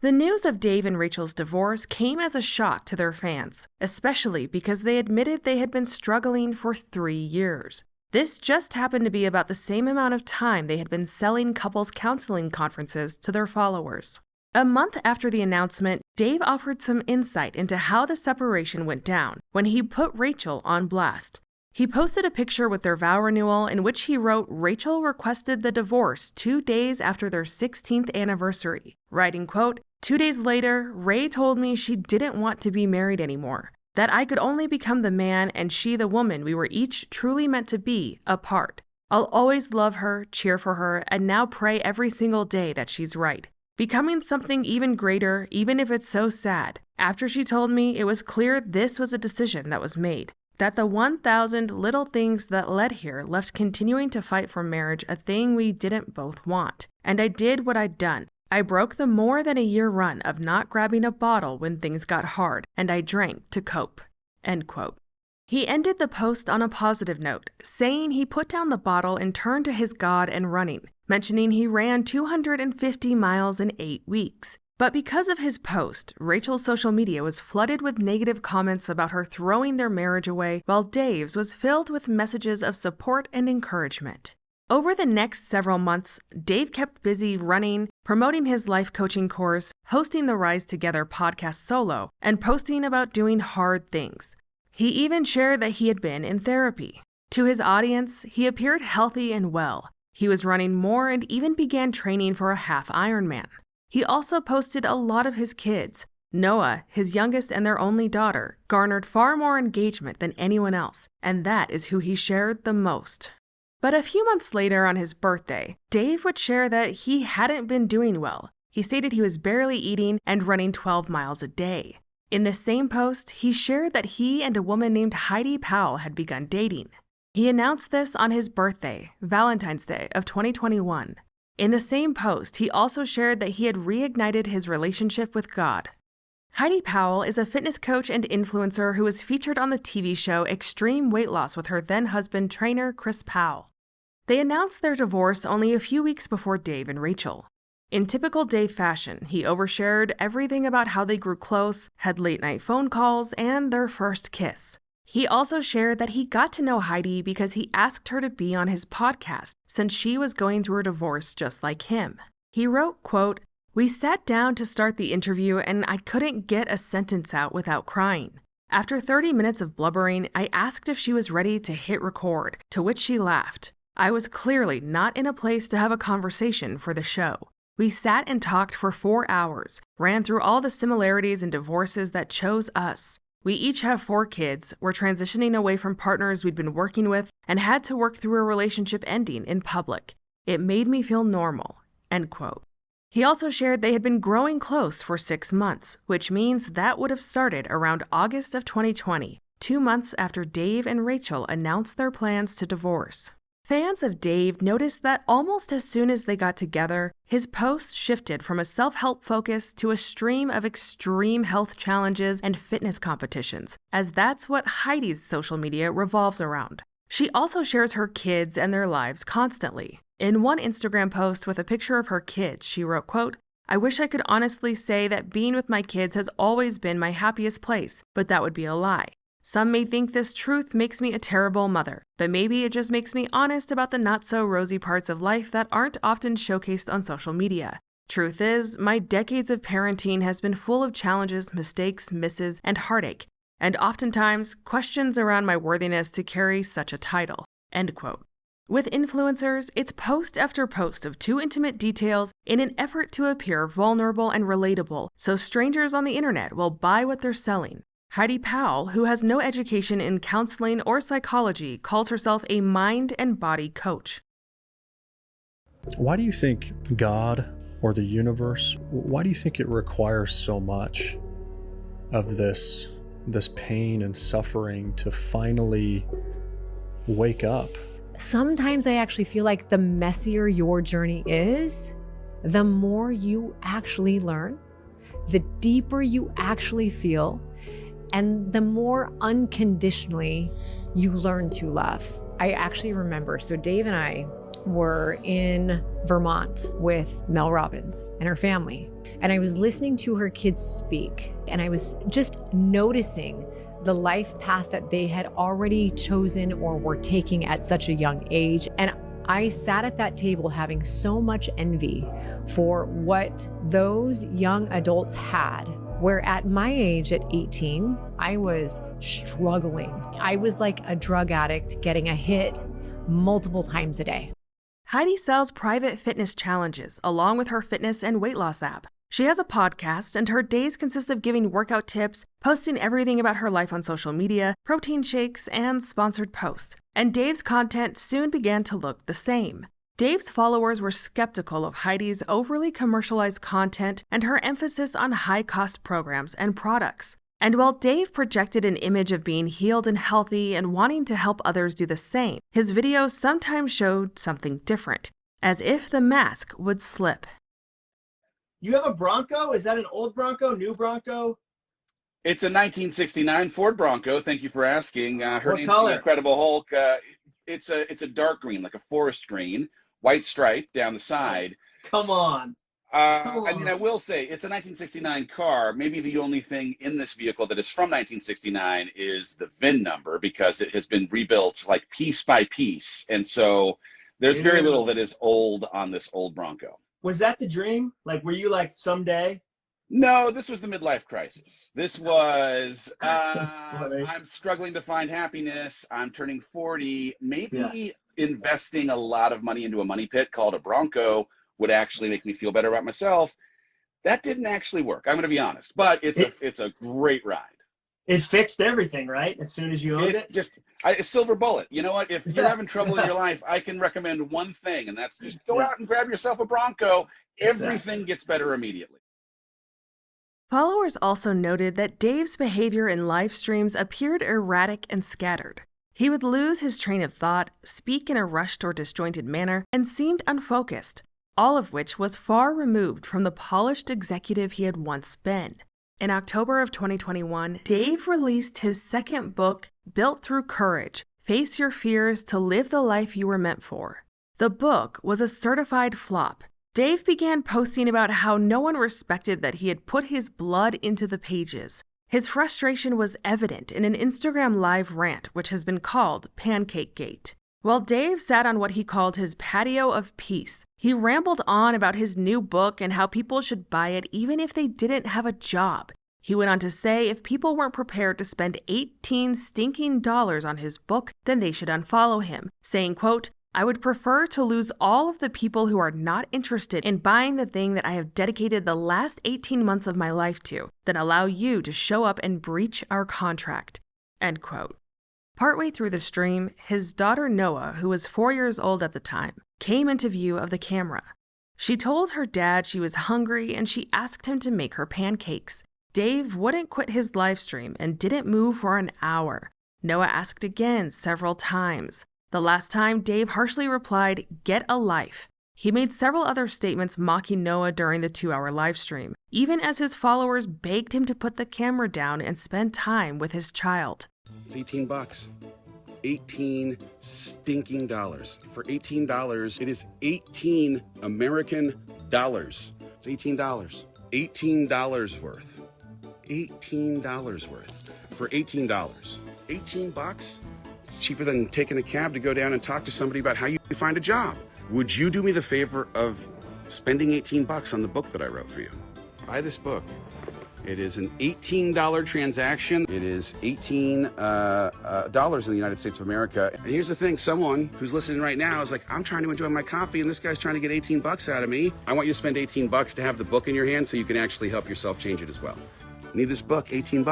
The news of Dave and Rachel's divorce came as a shock to their fans, especially because they admitted they had been struggling for 3 years. This just happened to be about the same amount of time they had been selling couples counseling conferences to their followers. A month after the announcement, Dave offered some insight into how the separation went down when he put Rachel on blast. He posted a picture with their vow renewal in which he wrote Rachel requested the divorce 2 days after their 16th anniversary, writing, quote, "2 days later, Ray told me she didn't want to be married anymore, that I could only become the man and she the woman we were each truly meant to be, apart. I'll always love her, cheer for her, and now pray every single day that she's right. Becoming something even greater, even if it's so sad. After she told me, it was clear this was a decision that was made. That the 1,000 little things that led here left continuing to fight for marriage a thing we didn't both want. And I did what I'd done. I broke the more than a year run of not grabbing a bottle when things got hard, and I drank to cope." End quote. He ended the post on a positive note, saying he put down the bottle and turned to his God and running, mentioning he ran 250 miles in 8 weeks. But because of his post, Rachel's social media was flooded with negative comments about her throwing their marriage away, while Dave's was filled with messages of support and encouragement. Over the next several months, Dave kept busy running, promoting his life coaching course, hosting the Rise Together podcast solo, and posting about doing hard things. He even shared that he had been in therapy. To his audience, he appeared healthy and well. He was running more and even began training for a half Ironman. He also posted a lot of his kids. Noah, his youngest and their only daughter, garnered far more engagement than anyone else, and that is who he shared the most. But a few months later on his birthday, Dave would share that he hadn't been doing well. He stated he was barely eating and running 12 miles a day. In the same post, he shared that he and a woman named Heidi Powell had begun dating. He announced this on his birthday, Valentine's Day of 2021. In the same post, he also shared that he had reignited his relationship with God. Heidi Powell is a fitness coach and influencer who was featured on the TV show Extreme Weight Loss with her then-husband trainer Chris Powell. They announced their divorce only a few weeks before Dave and Rachel. In typical Dave fashion, he overshared everything about how they grew close, had late-night phone calls, and their first kiss. He also shared that he got to know Heidi because he asked her to be on his podcast, since she was going through a divorce just like him. He wrote, quote, "We sat down to start the interview and I couldn't get a sentence out without crying. After 30 minutes of blubbering, I asked if she was ready to hit record, to which she laughed. I was clearly not in a place to have a conversation for the show. We sat and talked for 4 hours, ran through all the similarities and divorces that chose us. We each have 4 kids, were transitioning away from partners we'd been working with, and had to work through a relationship ending in public. It made me feel normal." End quote. He also shared they had been growing close for 6 months, which means that would have started around August of 2020, 2 months after Dave and Rachel announced their plans to divorce. Fans of Dave noticed that almost as soon as they got together, his posts shifted from a self-help focus to a stream of extreme health challenges and fitness competitions, as that's what Heidi's social media revolves around. She also shares her kids and their lives constantly. In one Instagram post with a picture of her kids, she wrote, quote, "I wish I could honestly say that being with my kids has always been my happiest place, but that would be a lie. Some may think this truth makes me a terrible mother, but maybe it just makes me honest about the not-so-rosy parts of life that aren't often showcased on social media. Truth is, my decades of parenting has been full of challenges, mistakes, misses, and heartache, and oftentimes questions around my worthiness to carry such a title." End quote. With influencers, it's post after post of too intimate details in an effort to appear vulnerable and relatable, so strangers on the internet will buy what they're selling. Heidi Powell, who has no education in counseling or psychology, calls herself a mind and body coach. Why do you think God or the universe, why do you think it requires so much of this pain and suffering to finally wake up? Sometimes I actually feel like the messier your journey is, the more you actually learn, the deeper you actually feel, and the more unconditionally you learn to love. I actually remember, so Dave and I were in Vermont with Mel Robbins and her family, and I was listening to her kids speak, and I was just noticing the life path that they had already chosen or were taking at such a young age. And I sat at that table having so much envy for what those young adults had, where at my age, at 18, I was struggling. I was like a drug addict getting a hit multiple times a day. Heidi sells private fitness challenges along with her fitness and weight loss app. She has a podcast, and her days consist of giving workout tips, posting everything about her life on social media, protein shakes, and sponsored posts. And Dave's content soon began to look the same. Dave's followers were skeptical of Heidi's overly commercialized content and her emphasis on high-cost programs and products. And while Dave projected an image of being healed and healthy and wanting to help others do the same, his videos sometimes showed something different, as if the mask would slip. You have a Bronco? Is that an old Bronco, new Bronco? It's a 1969 Ford Bronco. Thank you for asking. Her What name's color? the Incredible Hulk. It's a dark green, like a forest green, white stripe down the side. Come on. I mean, I will say it's a 1969 car. Maybe the only thing in this vehicle that is from 1969 is the VIN number, because it has been rebuilt like piece by piece. And so there's very little that is old on this old Bronco. Was that the dream? Like, were you like someday? No, this was the midlife crisis. This was, I'm struggling to find happiness. I'm turning 40. Maybe investing a lot of money into a money pit called a Bronco would actually make me feel better about myself. That didn't actually work. I'm going to be honest, but it's a great ride. It fixed everything, right? As soon as you owned it? Just a silver bullet. You know what? If you're having trouble in your life, I can recommend one thing, and that's just go out and grab yourself a Bronco. Everything gets better immediately. Followers also noted that Dave's behavior in live streams appeared erratic and scattered. He would lose his train of thought, speak in a rushed or disjointed manner, and seemed unfocused, all of which was far removed from the polished executive he had once been. In October of 2021, Dave released his second book, Built Through Courage: Face Your Fears to Live the Life You Were Meant For. The book was a certified flop. Dave began posting about how no one respected that he had put his blood into the pages. His frustration was evident in an Instagram Live rant, which has been called Pancakegate. While Dave sat on what he called his patio of peace, he rambled on about his new book and how people should buy it even if they didn't have a job. He went on to say if people weren't prepared to spend $18 stinking on his book, then they should unfollow him, saying, quote, "I would prefer to lose all of the people who are not interested in buying the thing that I have dedicated the last 18 months of my life to, than allow you to show up and breach our contract." End quote. Partway through the stream, his daughter Noah, who was 4 years old at the time, came into view of the camera. She told her dad she was hungry and she asked him to make her pancakes. Dave wouldn't quit his live stream and didn't move for an hour. Noah asked again several times. The last time, Dave harshly replied, "Get a life." He made several other statements mocking Noah during the 2-hour live stream, even as his followers begged him to put the camera down and spend time with his child. It's $18. 18 stinking dollars. For $18, it is 18 American dollars. It's $18. $18 worth. $18 worth. For $18. $18? It's cheaper than taking a cab to go down and talk to somebody about how you find a job. Would you do me the favor of spending $18 on the book that I wrote for you? Buy this book. It is an $18 transaction. It is $18 dollars in the United States of America. And here's the thing, someone who's listening right now is like, I'm trying to enjoy my coffee and this guy's trying to get $18 out of me. I want you to spend $18 to have the book in your hand so you can actually help yourself change it as well. Need this book, $18.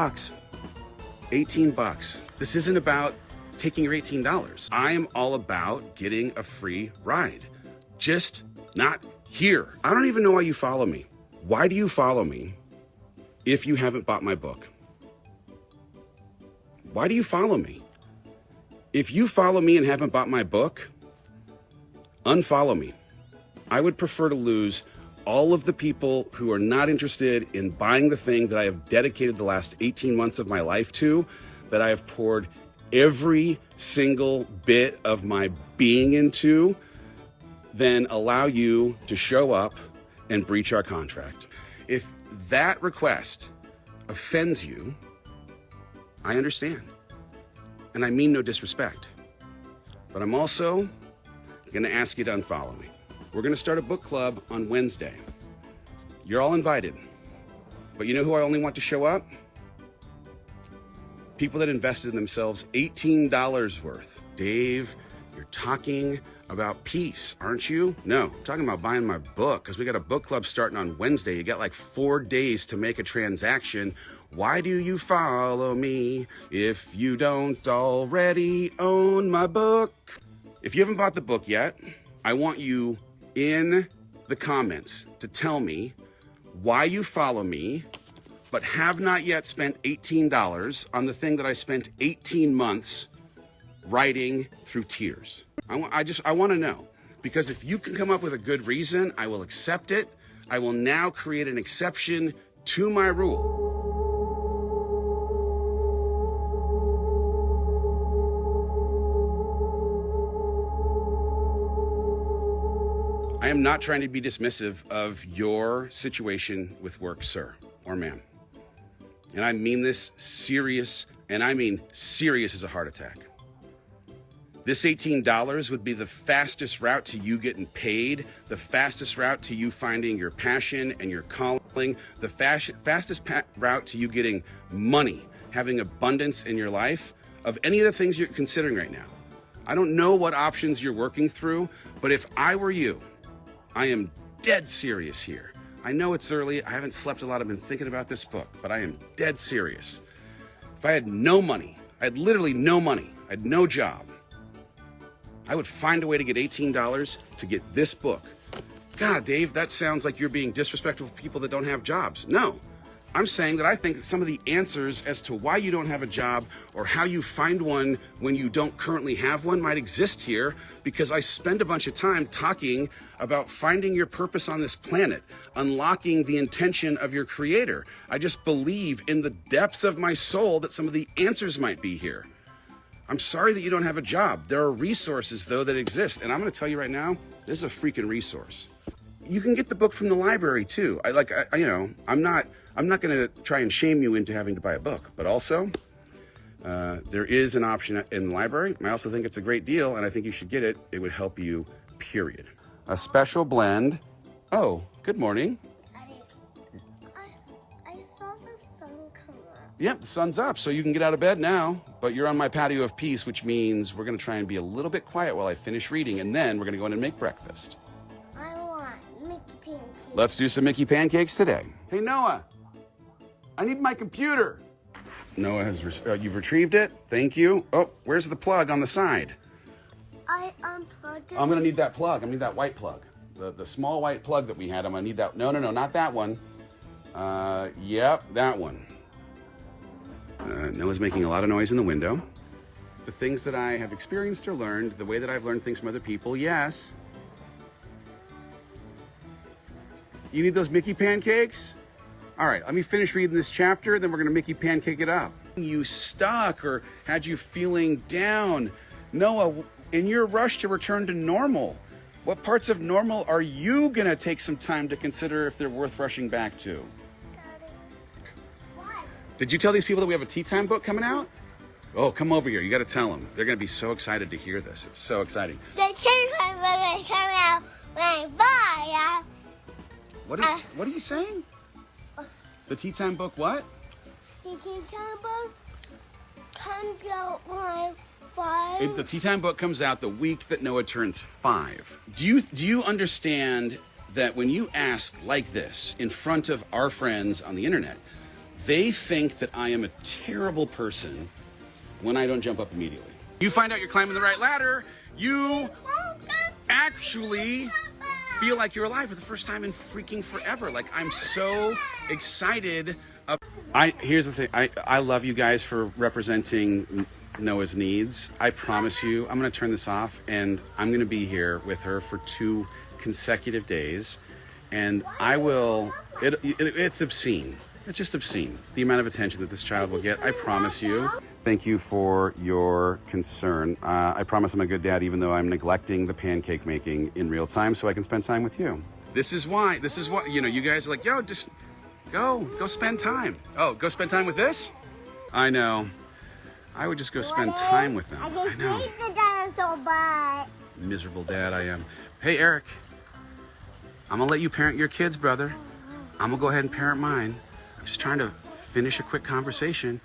$18. This isn't about taking your $18. I am all about getting a free ride. Just not here. I don't even know why you follow me. Why do you follow me if you haven't bought my book? Why do you follow me? If you follow me and haven't bought my book, unfollow me. I would prefer to lose all of the people who are not interested in buying the thing that I have dedicated the last 18 months of my life to, that I have poured every single bit of my being into, than allow you to show up and breach our contract. If that request offends you, I understand. And I mean no disrespect. But I'm also gonna ask you to unfollow me. We're gonna start a book club on Wednesday. You're all invited. But you know who I only want to show up? People that invested in themselves $18 worth. Dave, you're talking about peace, aren't you? No, I'm talking about buying my book, because we got a book club starting on Wednesday. You got like 4 days to make a transaction. Why do you follow me if you don't already own my book? If you haven't bought the book yet, I want you in the comments to tell me why you follow me but have not yet spent $18 on the thing that I spent 18 months writing through tears. I want to know, because if you can come up with a good reason, I will accept it. I will now create an exception to my rule. I am not trying to be dismissive of your situation with work, sir or ma'am. And I mean this serious, and I mean serious as a heart attack. This $18 would be the fastest route to you getting paid, the fastest route to you finding your passion and your calling, the fastest route to you getting money, having abundance in your life, of any of the things you're considering right now. I don't know what options you're working through, but if I were you, I am dead serious here. I know it's early, I haven't slept a lot, I've been thinking about this book, but I am dead serious. If I had no money, I had literally no money, I had no job, I would find a way to get $18 to get this book. God, Dave, that sounds like you're being disrespectful to people that don't have jobs. No, I'm saying that I think that some of the answers as to why you don't have a job or how you find one when you don't currently have one might exist here, because I spend a bunch of time talking about finding your purpose on this planet, unlocking the intention of your creator. I just believe in the depths of my soul that some of the answers might be here. I'm sorry that you don't have a job. There are resources, though, that exist. And I'm going to tell you right now, this is a freaking resource. You can get the book from the library, too. I'm not going to try and shame you into having to buy a book. But also, there is an option in the library. I also think it's a great deal, and I think you should get it. It would help you, period. A special blend. Oh, good morning. I saw the sun come up. Yep, the sun's up, so you can get out of bed now. But you're on my patio of peace, which means we're going to try and be a little bit quiet while I finish reading, and then we're going to go in and make breakfast. I want Mickey pancakes. Let's do some Mickey pancakes today. Hey, Noah, I need my computer. Noah has, you've retrieved it. Thank you. Oh, where's the plug on the side? I unplugged it. I'm going to need that plug. I need that white plug. The small white plug that we had. I'm going to need that. No, not that one. Yep, that one. Noah's making a lot of noise in the window. The things that I have experienced or learned, the way that I've learned things from other people, yes. You need those Mickey pancakes? All right, let me finish reading this chapter, then we're going to Mickey pancake it up. You stuck or had you feeling down? Noah, in your rush to return to normal, what parts of normal are you going to take some time to consider if they're worth rushing back to? Did you tell these people that we have a tea time book coming out? Oh, come over here. You got to tell them. They're going to be so excited to hear this. It's so exciting. The tea time book is coming out when I buy What are you saying? The tea time book what? The tea time book comes out when I buy. The tea time book comes out the week that Noah turns 5. Do you understand that when you ask like this in front of our friends on the internet, they think that I am a terrible person when I don't jump up immediately. You find out you're climbing the right ladder, you actually feel like you're alive for the first time in freaking forever. Like, I'm so excited. Here's the thing. I love you guys for representing Noah's needs. I promise you, I'm going to turn this off, and I'm going to be here with her for 2 consecutive days, and I will. It's obscene. It's just obscene, the amount of attention that this child will get. I promise you. Thank you for your concern. I promise I'm a good dad, even though I'm neglecting the pancake making in real time so I can spend time with you. This is what, you guys are like, yo, just go spend time. Oh, go spend time with this? I know. I would just go spend time with them. I know. hate the dinosaur butt. Miserable dad I am. Hey, Eric, I'm gonna let you parent your kids, brother. I'm gonna go ahead and parent mine. I'm just trying to finish a quick conversation.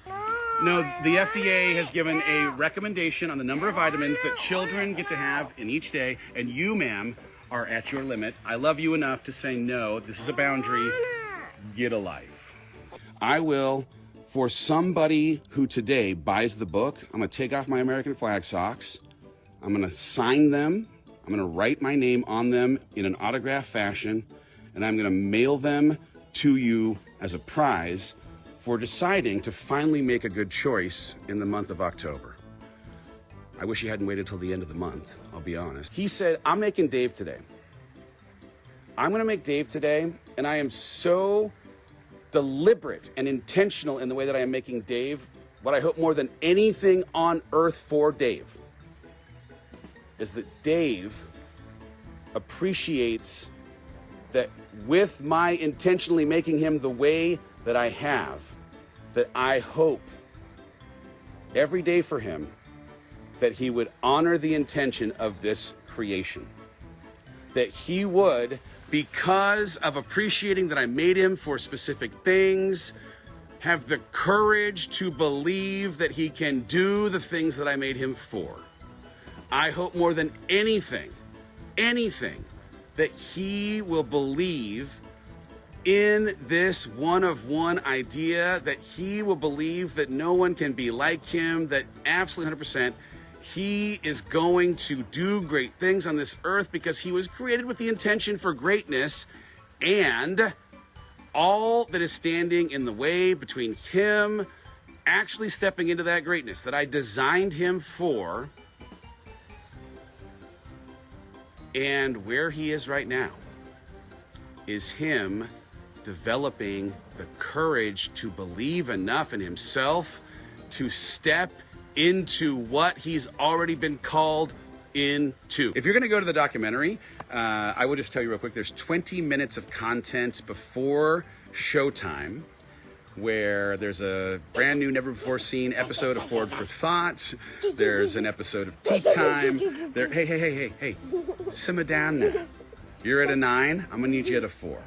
No, the FDA has given a recommendation on the number of vitamins that children get to have in each day, and you, ma'am, are at your limit. I love you enough to say no, this is a boundary. Get a life. I will, for somebody who today buys the book, I'm gonna take off my American flag socks, I'm gonna sign them, I'm gonna write my name on them in an autograph fashion, and I'm gonna mail them to you as a prize for deciding to finally make a good choice in the month of October. I wish he hadn't waited till the end of the month, I'll be honest. He said, I'm making Dave today. I'm gonna make Dave today, and I am so deliberate and intentional in the way that I am making Dave what I hope more than anything on earth for Dave is that Dave appreciates that with my intentionally making him the way that I have, that I hope every day for him that he would honor the intention of this creation. That he would, because of appreciating that I made him for specific things, have the courage to believe that he can do the things that I made him for. I hope more than anything, that he will believe in this one-of-one idea, that he will believe that no one can be like him, that absolutely 100% he is going to do great things on this earth because he was created with the intention for greatness, and all that is standing in the way between him actually stepping into that greatness that I designed him for and where he is right now is him developing the courage to believe enough in himself to step into what he's already been called into. If you're going to go to the documentary, I will just tell you real quick, there's 20 minutes of content before showtime where there's a brand new, never before seen episode of Forward for Thoughts. There's an episode of Tea Time. Hey, simmer down now. You're at a 9, I'm gonna need you at a 4.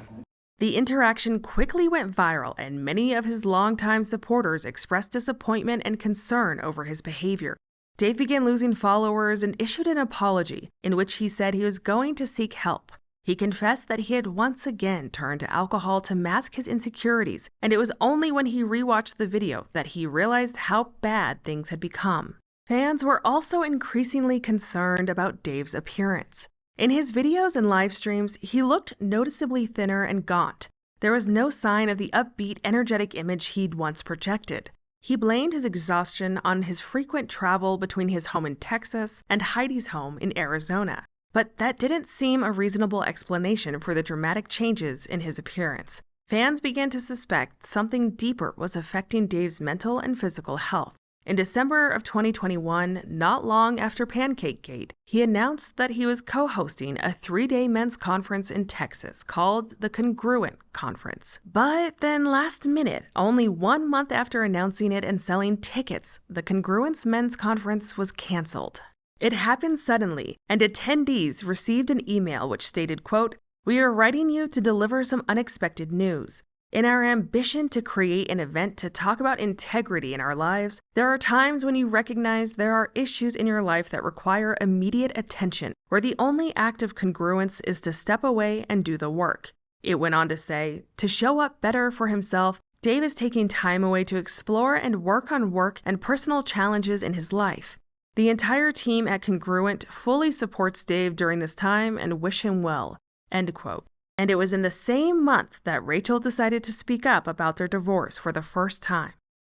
The interaction quickly went viral, and many of his longtime supporters expressed disappointment and concern over his behavior. Dave began losing followers and issued an apology in which he said he was going to seek help. He confessed that he had once again turned to alcohol to mask his insecurities, and it was only when he rewatched the video that he realized how bad things had become. Fans were also increasingly concerned about Dave's appearance. In his videos and live streams, he looked noticeably thinner and gaunt. There was no sign of the upbeat, energetic image he'd once projected. He blamed his exhaustion on his frequent travel between his home in Texas and Heidi's home in Arizona. But that didn't seem a reasonable explanation for the dramatic changes in his appearance. Fans began to suspect something deeper was affecting Dave's mental and physical health. In December of 2021, not long after Pancakegate, he announced that he was co-hosting a 3-day men's conference in Texas called the Congruent Conference. But then last minute, only 1 month after announcing it and selling tickets, the Congruence Men's Conference was canceled. It happened suddenly, and attendees received an email which stated, quote, "We are writing you to deliver some unexpected news. In our ambition to create an event to talk about integrity in our lives, there are times when you recognize there are issues in your life that require immediate attention, where the only act of congruence is to step away and do the work." It went on to say, to show up better for himself, Dave is taking time away to explore and work on work and personal challenges in his life. The entire team at Congruent fully supports Dave during this time and wish him well, end quote. And it was in the same month that Rachel decided to speak up about their divorce for the first time.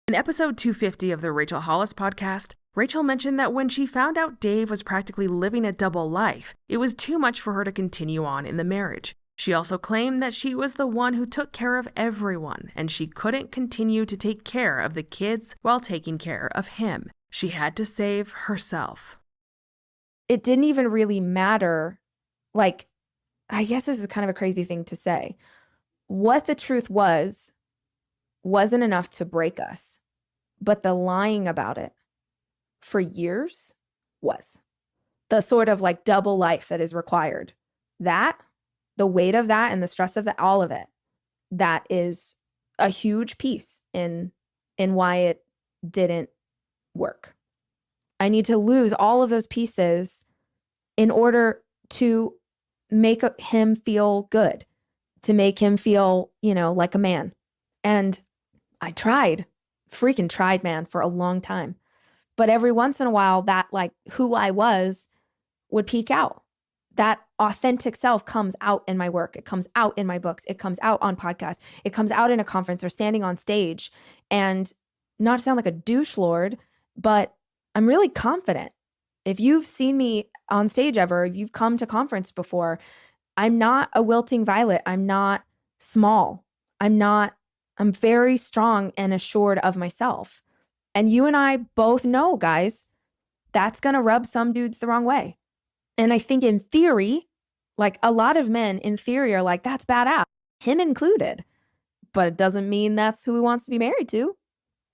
In episode 250 of the Rachel Hollis podcast, Rachel mentioned that when she found out Dave was practically living a double life, it was too much for her to continue on in the marriage. She also claimed that she was the one who took care of everyone, and she couldn't continue to take care of the kids while taking care of him. She had to save herself. It didn't even really matter, like, I guess this is kind of a crazy thing to say. What the truth wasn't enough to break us, but the lying about it for years was. The sort of like double life that is required. That, the weight of that and the stress of that, all of it, that is a huge piece in why it didn't work. I need to lose all of those pieces in order to make him feel good, to make him feel, like a man. And I freaking tried, man, for a long time. But every once in a while, that like who I was would peek out. That authentic self comes out in my work. It comes out in my books. It comes out on podcasts. It comes out in a conference or standing on stage. And not to sound like a douche lord, but I'm really confident. If you've seen me on stage ever, you've come to conference before, I'm not a wilting violet. I'm not small. I'm very strong and assured of myself. And you and I both know, guys, that's going to rub some dudes the wrong way. And I think in theory, Like a lot of men in theory are like, that's badass, him included. But it doesn't mean that's who he wants to be married to.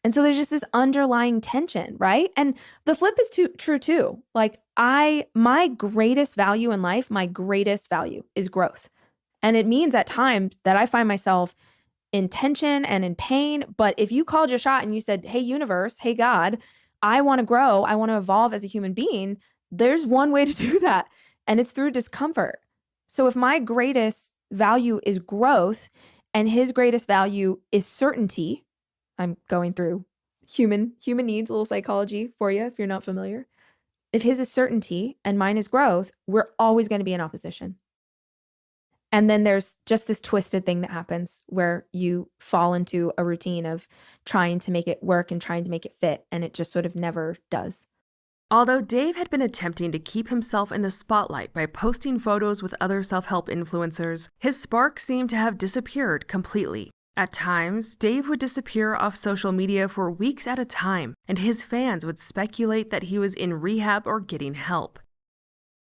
And so there's just this underlying tension, right? And the flip is true too. Like my greatest value in life, my greatest value is growth. And it means at times that I find myself in tension and in pain. But if you called your shot and you said, hey, universe, hey, God, I want to grow, I want to evolve as a human being, there's one way to do that. And it's through discomfort. So if my greatest value is growth and his greatest value is certainty, I'm going through human needs, a little psychology for you if you're not familiar. If his is certainty and mine is growth, we're always going to be in opposition. And then there's just this twisted thing that happens where you fall into a routine of trying to make it work and trying to make it fit, and it just sort of never does. Although Dave had been attempting to keep himself in the spotlight by posting photos with other self-help influencers, his spark seemed to have disappeared completely. At times, Dave would disappear off social media for weeks at a time, and his fans would speculate that he was in rehab or getting help.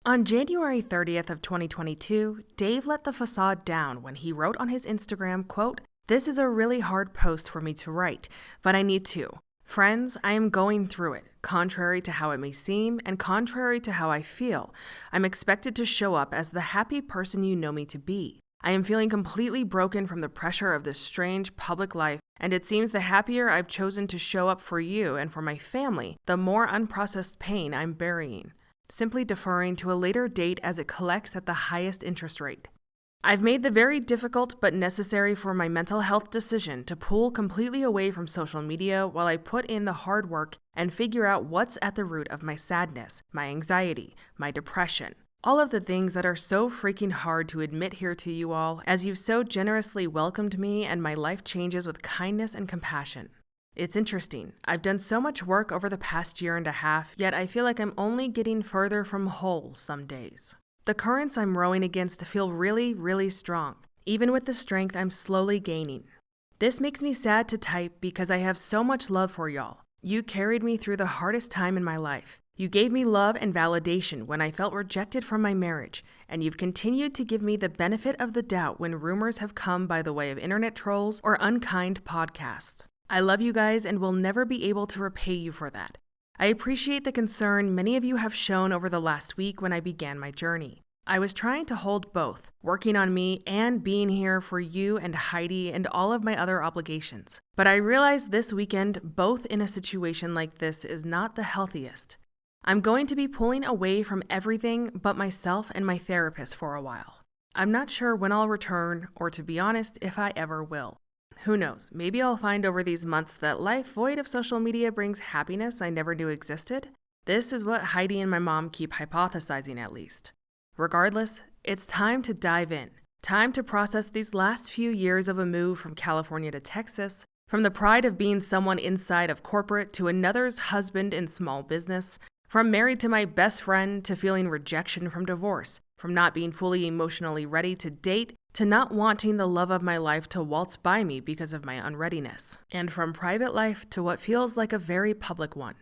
On January 30th of 2022, Dave let the facade down when he wrote on his Instagram, quote, "This is a really hard post for me to write, but I need to. Friends, I am going through it. Contrary to how it may seem, and contrary to how I feel, I'm expected to show up as the happy person you know me to be. I am feeling completely broken from the pressure of this strange public life, and it seems the happier I've chosen to show up for you and for my family, the more unprocessed pain I'm burying, simply deferring to a later date as it collects at the highest interest rate. I've made the very difficult but necessary for my mental health decision to pull completely away from social media while I put in the hard work and figure out what's at the root of my sadness, my anxiety, my depression. All of the things that are so freaking hard to admit here to you all, as you've so generously welcomed me and my life changes with kindness and compassion. It's interesting. I've done so much work over the past year and a half, yet I feel like I'm only getting further from whole some days. The currents I'm rowing against feel really, really strong, even with the strength I'm slowly gaining. This makes me sad to type because I have so much love for y'all. You carried me through the hardest time in my life. You gave me love and validation when I felt rejected from my marriage, and you've continued to give me the benefit of the doubt when rumors have come by the way of internet trolls or unkind podcasts. I love you guys and will never be able to repay you for that. I appreciate the concern many of you have shown over the last week when I began my journey. I was trying to hold both, working on me and being here for you and Heidi and all of my other obligations. But I realized this weekend, both in a situation like this is not the healthiest. I'm going to be pulling away from everything but myself and my therapist for a while. I'm not sure when I'll return, or to be honest, if I ever will. Who knows, maybe I'll find over these months that life void of social media brings happiness I never knew existed. This is what Heidi and my mom keep hypothesizing at least. Regardless, it's time to dive in. Time to process these last few years of a move from California to Texas, from the pride of being someone inside of corporate to another's husband in small business, from married to my best friend to feeling rejection from divorce, from not being fully emotionally ready to date to not wanting the love of my life to waltz by me because of my unreadiness, and from private life to what feels like a very public one.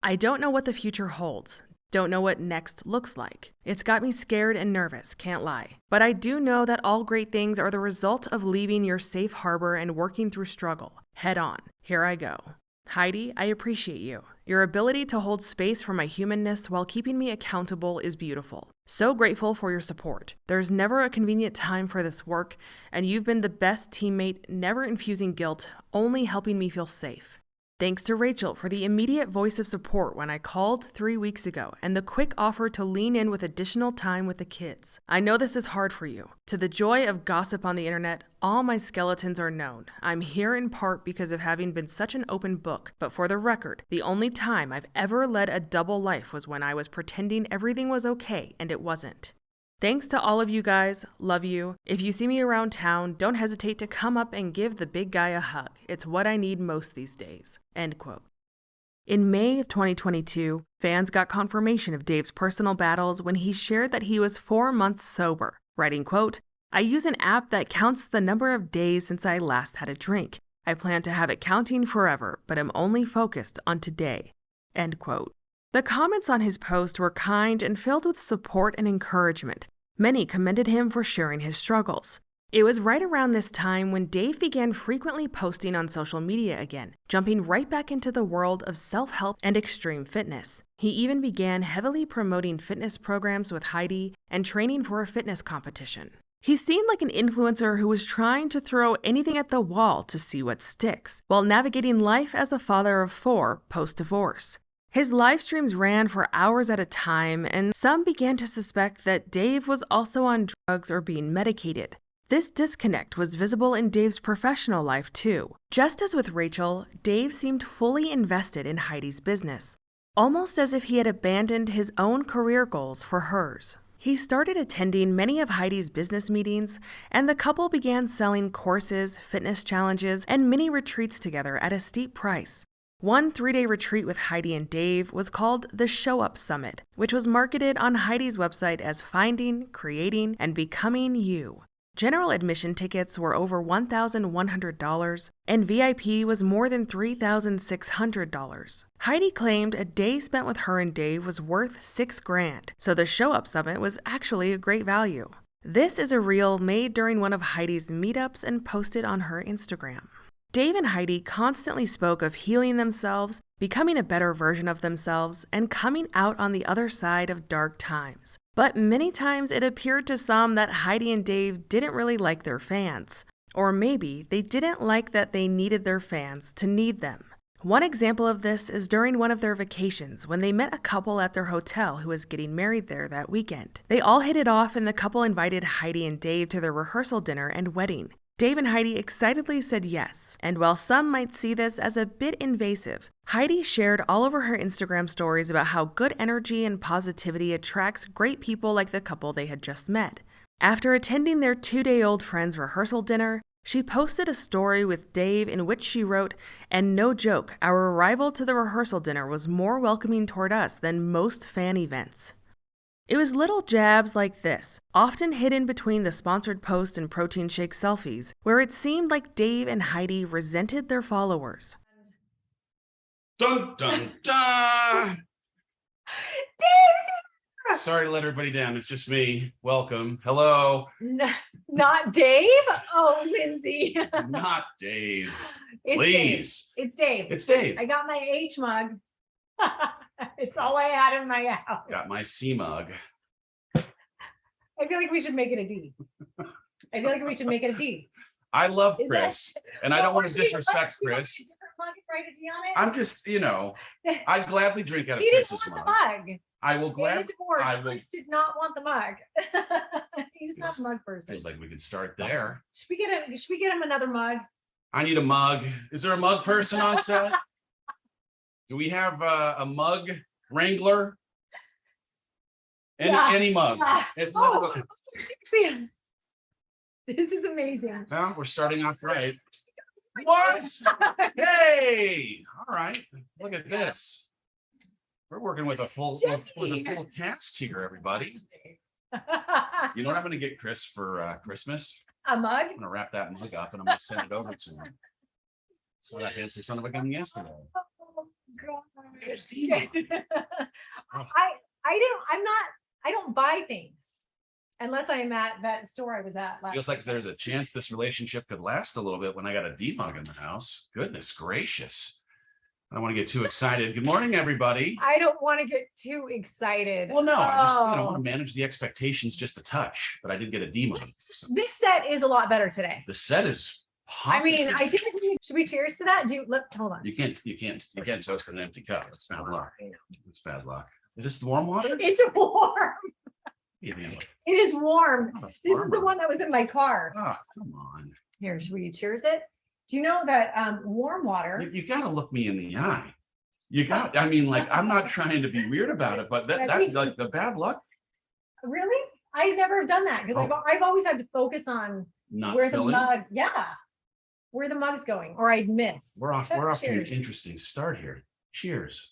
I don't know what the future holds, don't know what next looks like. It's got me scared and nervous, can't lie. But I do know that all great things are the result of leaving your safe harbor and working through struggle. Head on. Here I go. Heidi, I appreciate you. Your ability to hold space for my humanness while keeping me accountable is beautiful. So grateful for your support. There's never a convenient time for this work, and you've been the best teammate, never infusing guilt, only helping me feel safe. Thanks to Rachel for the immediate voice of support when I called 3 weeks ago and the quick offer to lean in with additional time with the kids. I know this is hard for you. To the joy of gossip on the internet, all my skeletons are known. I'm here in part because of having been such an open book, but for the record, the only time I've ever led a double life was when I was pretending everything was okay and it wasn't. Thanks to all of you guys. Love you. If you see me around town, don't hesitate to come up and give the big guy a hug. It's what I need most these days." End quote. In May of 2022, fans got confirmation of Dave's personal battles when he shared that he was 4 months sober, writing, quote, "I use an app that counts the number of days since I last had a drink. I plan to have it counting forever, but am only focused on today." End quote. The comments on his post were kind and filled with support and encouragement. Many commended him for sharing his struggles. It was right around this time when Dave began frequently posting on social media again, jumping right back into the world of self-help and extreme fitness. He even began heavily promoting fitness programs with Heidi and training for a fitness competition. He seemed like an influencer who was trying to throw anything at the wall to see what sticks, while navigating life as a father of 4 post-divorce. His live streams ran for hours at a time, and some began to suspect that Dave was also on drugs or being medicated. This disconnect was visible in Dave's professional life too. Just as with Rachel, Dave seemed fully invested in Heidi's business, almost as if he had abandoned his own career goals for hers. He started attending many of Heidi's business meetings, and the couple began selling courses, fitness challenges, and mini retreats together at a steep price. One 3-day retreat with Heidi and Dave was called the Show Up Summit, which was marketed on Heidi's website as Finding, Creating, and Becoming You. General admission tickets were over $1,100, and VIP was more than $3,600. Heidi claimed a day spent with her and Dave was worth $6,000, so the Show Up Summit was actually a great value. This is a reel made during one of Heidi's meetups and posted on her Instagram. Dave and Heidi constantly spoke of healing themselves, becoming a better version of themselves, and coming out on the other side of dark times. But many times it appeared to some that Heidi and Dave didn't really like their fans. Or maybe they didn't like that they needed their fans to need them. One example of this is during one of their vacations when they met a couple at their hotel who was getting married there that weekend. They all hit it off and the couple invited Heidi and Dave to their rehearsal dinner and wedding. Dave and Heidi excitedly said yes, and while some might see this as a bit invasive, Heidi shared all over her Instagram stories about how good energy and positivity attracts great people like the couple they had just met. After attending their 2-day-old friend's rehearsal dinner, she posted a story with Dave in which she wrote, "And no joke, our arrival to the rehearsal dinner was more welcoming toward us than most fan events." It was little jabs like this, often hidden between the sponsored post and protein shake selfies, where it seemed like Dave and Heidi resented their followers. Dun, dun, dun! Dave! Sorry to let everybody down. It's just me. Welcome. Hello. Not Dave? Oh, Lindsay. Not Dave. Please. It's Dave. It's Dave. I got my H mug. It's all I had in my house. Got my C mug. I feel like we should make it a D. I feel like we should make it a D. I love Chris, and I don't want to disrespect Chris. Write a D on it? I'm just, I'd gladly drink out of He didn't Chris's want mug. the mug. I will gladly. Chris did not want the mug. He's not a mug person. Feels like we could start there. Should we get him another mug? I need a mug. Is there a mug person on set? Do we have a mug wrangler? Any mug. Seriously. This is amazing. Well, we're starting off right. What? Hey! All right. Look at this. We're working with a full cast here, everybody. You know what I'm going to get Chris for Christmas? A mug? I'm going to wrap that mug up and I'm going to send it over to him. So that handsome son of a gun yesterday. Oh God. I don't buy things unless I'm at that store I was at last. Feels like there's a chance this relationship could last a little bit when I got a D mug in the house. Goodness gracious. I don't want to get too excited. Good morning, everybody. I don't want to get too excited. Well, no, I just want to manage the expectations just a touch, but I did get a D mug. So. This set is a lot better today. The set is hot. I mean, I think should we cheers to that? Hold on. You can't toast an empty cup. It's bad luck. It's bad luck. Is this warm water? It's warm. It is warm. This is the one that was in my car. Oh, come on. Here, should we cheers it? Do you know that warm water? You got to look me in the eye. I'm not trying to be weird about it, but that like the bad luck. Really? I've never done that because I've always had to focus on not where spilling. the mug, where the mug's going, or I'd miss. We're off to an interesting start here. Cheers.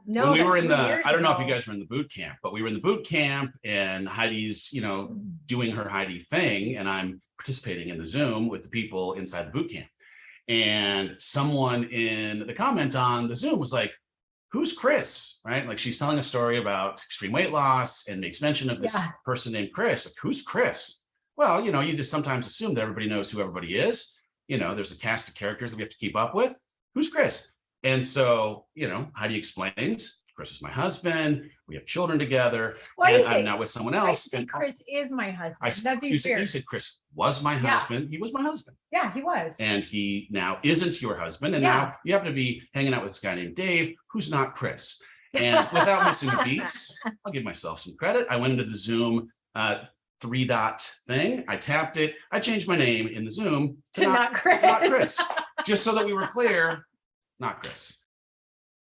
No, when we were in I don't know if you guys were in the boot camp, but we were in the boot camp and Heidi's, doing her Heidi thing, and I'm participating in the Zoom with the people inside the boot camp. And someone in the comment on the Zoom was like, who's Chris, right? Like she's telling a story about extreme weight loss and makes mention of this person named Chris. Like, who's Chris? Well, you just sometimes assume that everybody knows who everybody is. There's a cast of characters that we have to keep up with. Who's Chris? And so, Heidi explains, Chris is my husband. We have children together. And I'm now with someone else. And Chris is my husband. You said Chris was my husband. He was my husband. Yeah, he was. And he now isn't your husband. And now you happen to be hanging out with this guy named Dave, who's not Chris. And without missing beats, I'll give myself some credit. I went into the Zoom 3-dot thing. I tapped it. I changed my name in the Zoom to not Chris. Just so that we were clear, not Chris.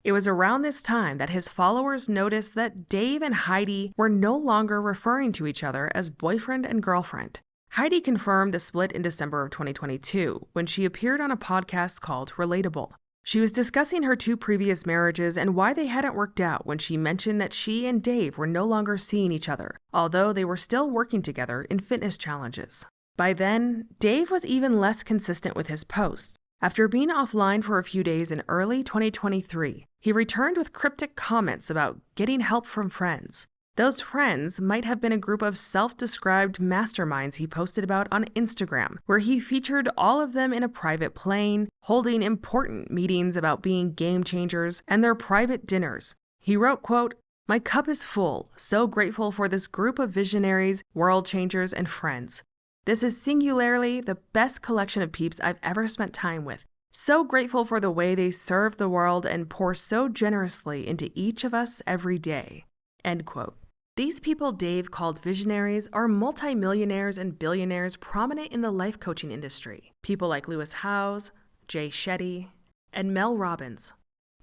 It was around this time that his followers noticed that Dave and Heidi were no longer referring to each other as boyfriend and girlfriend. Heidi confirmed the split in December of 2022 when she appeared on a podcast called Relatable. She was discussing her 2 previous marriages and why they hadn't worked out when she mentioned that she and Dave were no longer seeing each other, although they were still working together in fitness challenges. By then, Dave was even less consistent with his posts. After being offline for a few days in early 2023, he returned with cryptic comments about getting help from friends. Those friends might have been a group of self-described masterminds he posted about on Instagram, where he featured all of them in a private plane, holding important meetings about being game changers, and their private dinners. He wrote, quote, "My cup is full, so grateful for this group of visionaries, world changers, and friends. This is singularly the best collection of peeps I've ever spent time with. So grateful for the way they serve the world and pour so generously into each of us every day." End quote. These people Dave called visionaries are multimillionaires and billionaires prominent in the life coaching industry. People like Lewis Howes, Jay Shetty, and Mel Robbins.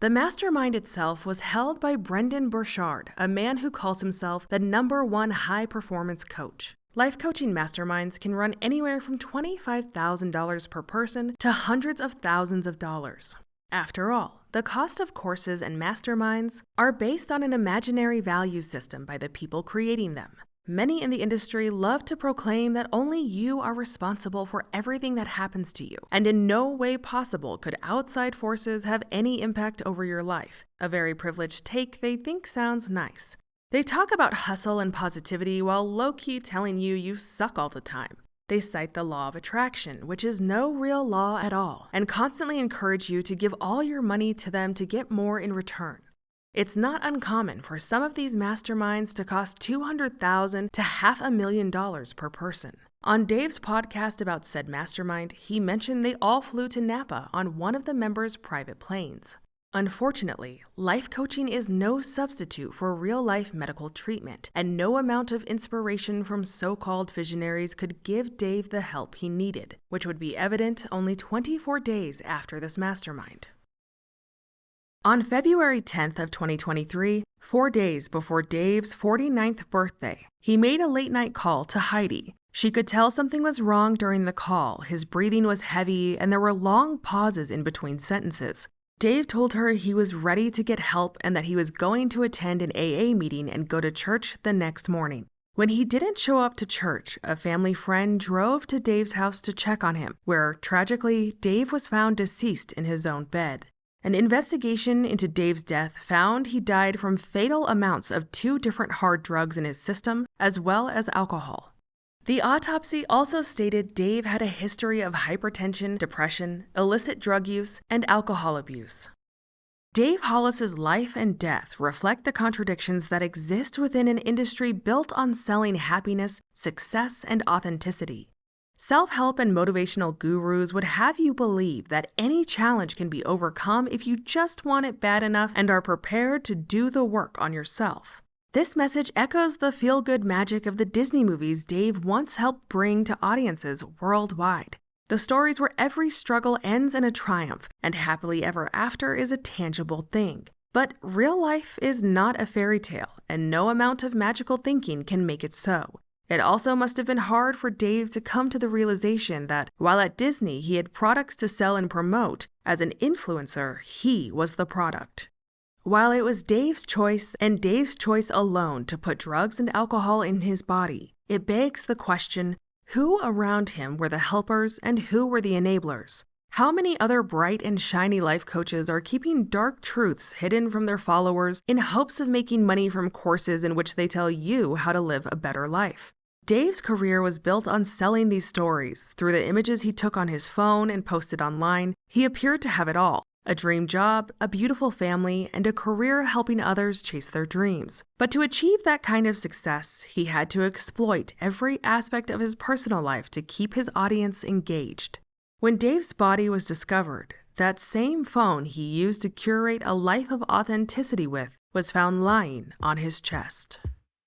The mastermind itself was held by Brendan Burchard, a man who calls himself the #1 high-performance coach. Life coaching masterminds can run anywhere from $25,000 per person to hundreds of thousands of dollars. After all, the cost of courses and masterminds are based on an imaginary value system by the people creating them. Many in the industry love to proclaim that only you are responsible for everything that happens to you, and in no way possible could outside forces have any impact over your life. A very privileged take they think sounds nice. They talk about hustle and positivity while low-key telling you suck all the time. They cite the law of attraction, which is no real law at all, and constantly encourage you to give all your money to them to get more in return. It's not uncommon for some of these masterminds to cost $200,000 to $500,000 per person. On Dave's podcast about said mastermind, he mentioned they all flew to Napa on one of the members' private planes. Unfortunately, life coaching is no substitute for real-life medical treatment, and no amount of inspiration from so-called visionaries could give Dave the help he needed, which would be evident only 24 days after this mastermind. On February 10th of 2023, 4 days before Dave's 49th birthday, he made a late-night call to Heidi. She could tell something was wrong during the call. His breathing was heavy, and there were long pauses in between sentences. Dave told her he was ready to get help and that he was going to attend an AA meeting and go to church the next morning. When he didn't show up to church, a family friend drove to Dave's house to check on him, where, tragically, Dave was found deceased in his own bed. An investigation into Dave's death found he died from fatal amounts of 2 different hard drugs in his system, as well as alcohol. The autopsy also stated Dave had a history of hypertension, depression, illicit drug use, and alcohol abuse. Dave Hollis's life and death reflect the contradictions that exist within an industry built on selling happiness, success, and authenticity. Self-help and motivational gurus would have you believe that any challenge can be overcome if you just want it bad enough and are prepared to do the work on yourself. This message echoes the feel-good magic of the Disney movies Dave once helped bring to audiences worldwide. The stories where every struggle ends in a triumph and happily ever after is a tangible thing. But real life is not a fairy tale, and no amount of magical thinking can make it so. It also must have been hard for Dave to come to the realization that, while at Disney he had products to sell and promote, as an influencer, he was the product. While it was Dave's choice, and Dave's choice alone, to put drugs and alcohol in his body, it begs the question, who around him were the helpers and who were the enablers? How many other bright and shiny life coaches are keeping dark truths hidden from their followers in hopes of making money from courses in which they tell you how to live a better life? Dave's career was built on selling these stories. Through the images he took on his phone and posted online, he appeared to have it all: a dream job, a beautiful family, and a career helping others chase their dreams. But to achieve that kind of success, he had to exploit every aspect of his personal life to keep his audience engaged. When Dave's body was discovered, that same phone he used to curate a life of authenticity with was found lying on his chest.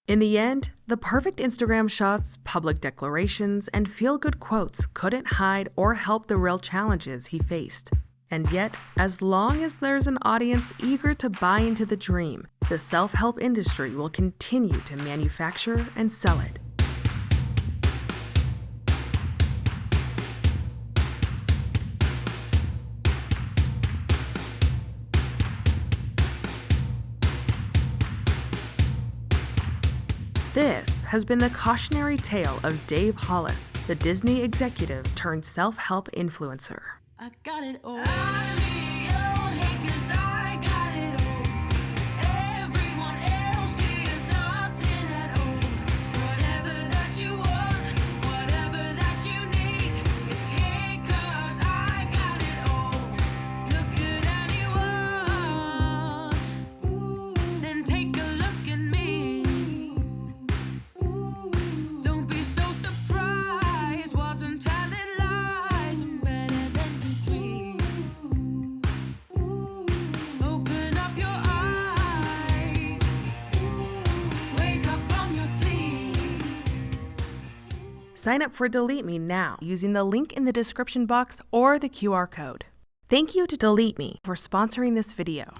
In the end, the perfect Instagram shots, public declarations, and feel-good quotes couldn't hide or help the real challenges he faced. And yet, as long as there's an audience eager to buy into the dream, the self-help industry will continue to manufacture and sell it. This has been the cautionary tale of Dave Hollis, the Disney executive turned self-help influencer. I got it all. Sign up for Delete Me now using the link in the description box or the QR code. Thank you to Delete Me for sponsoring this video.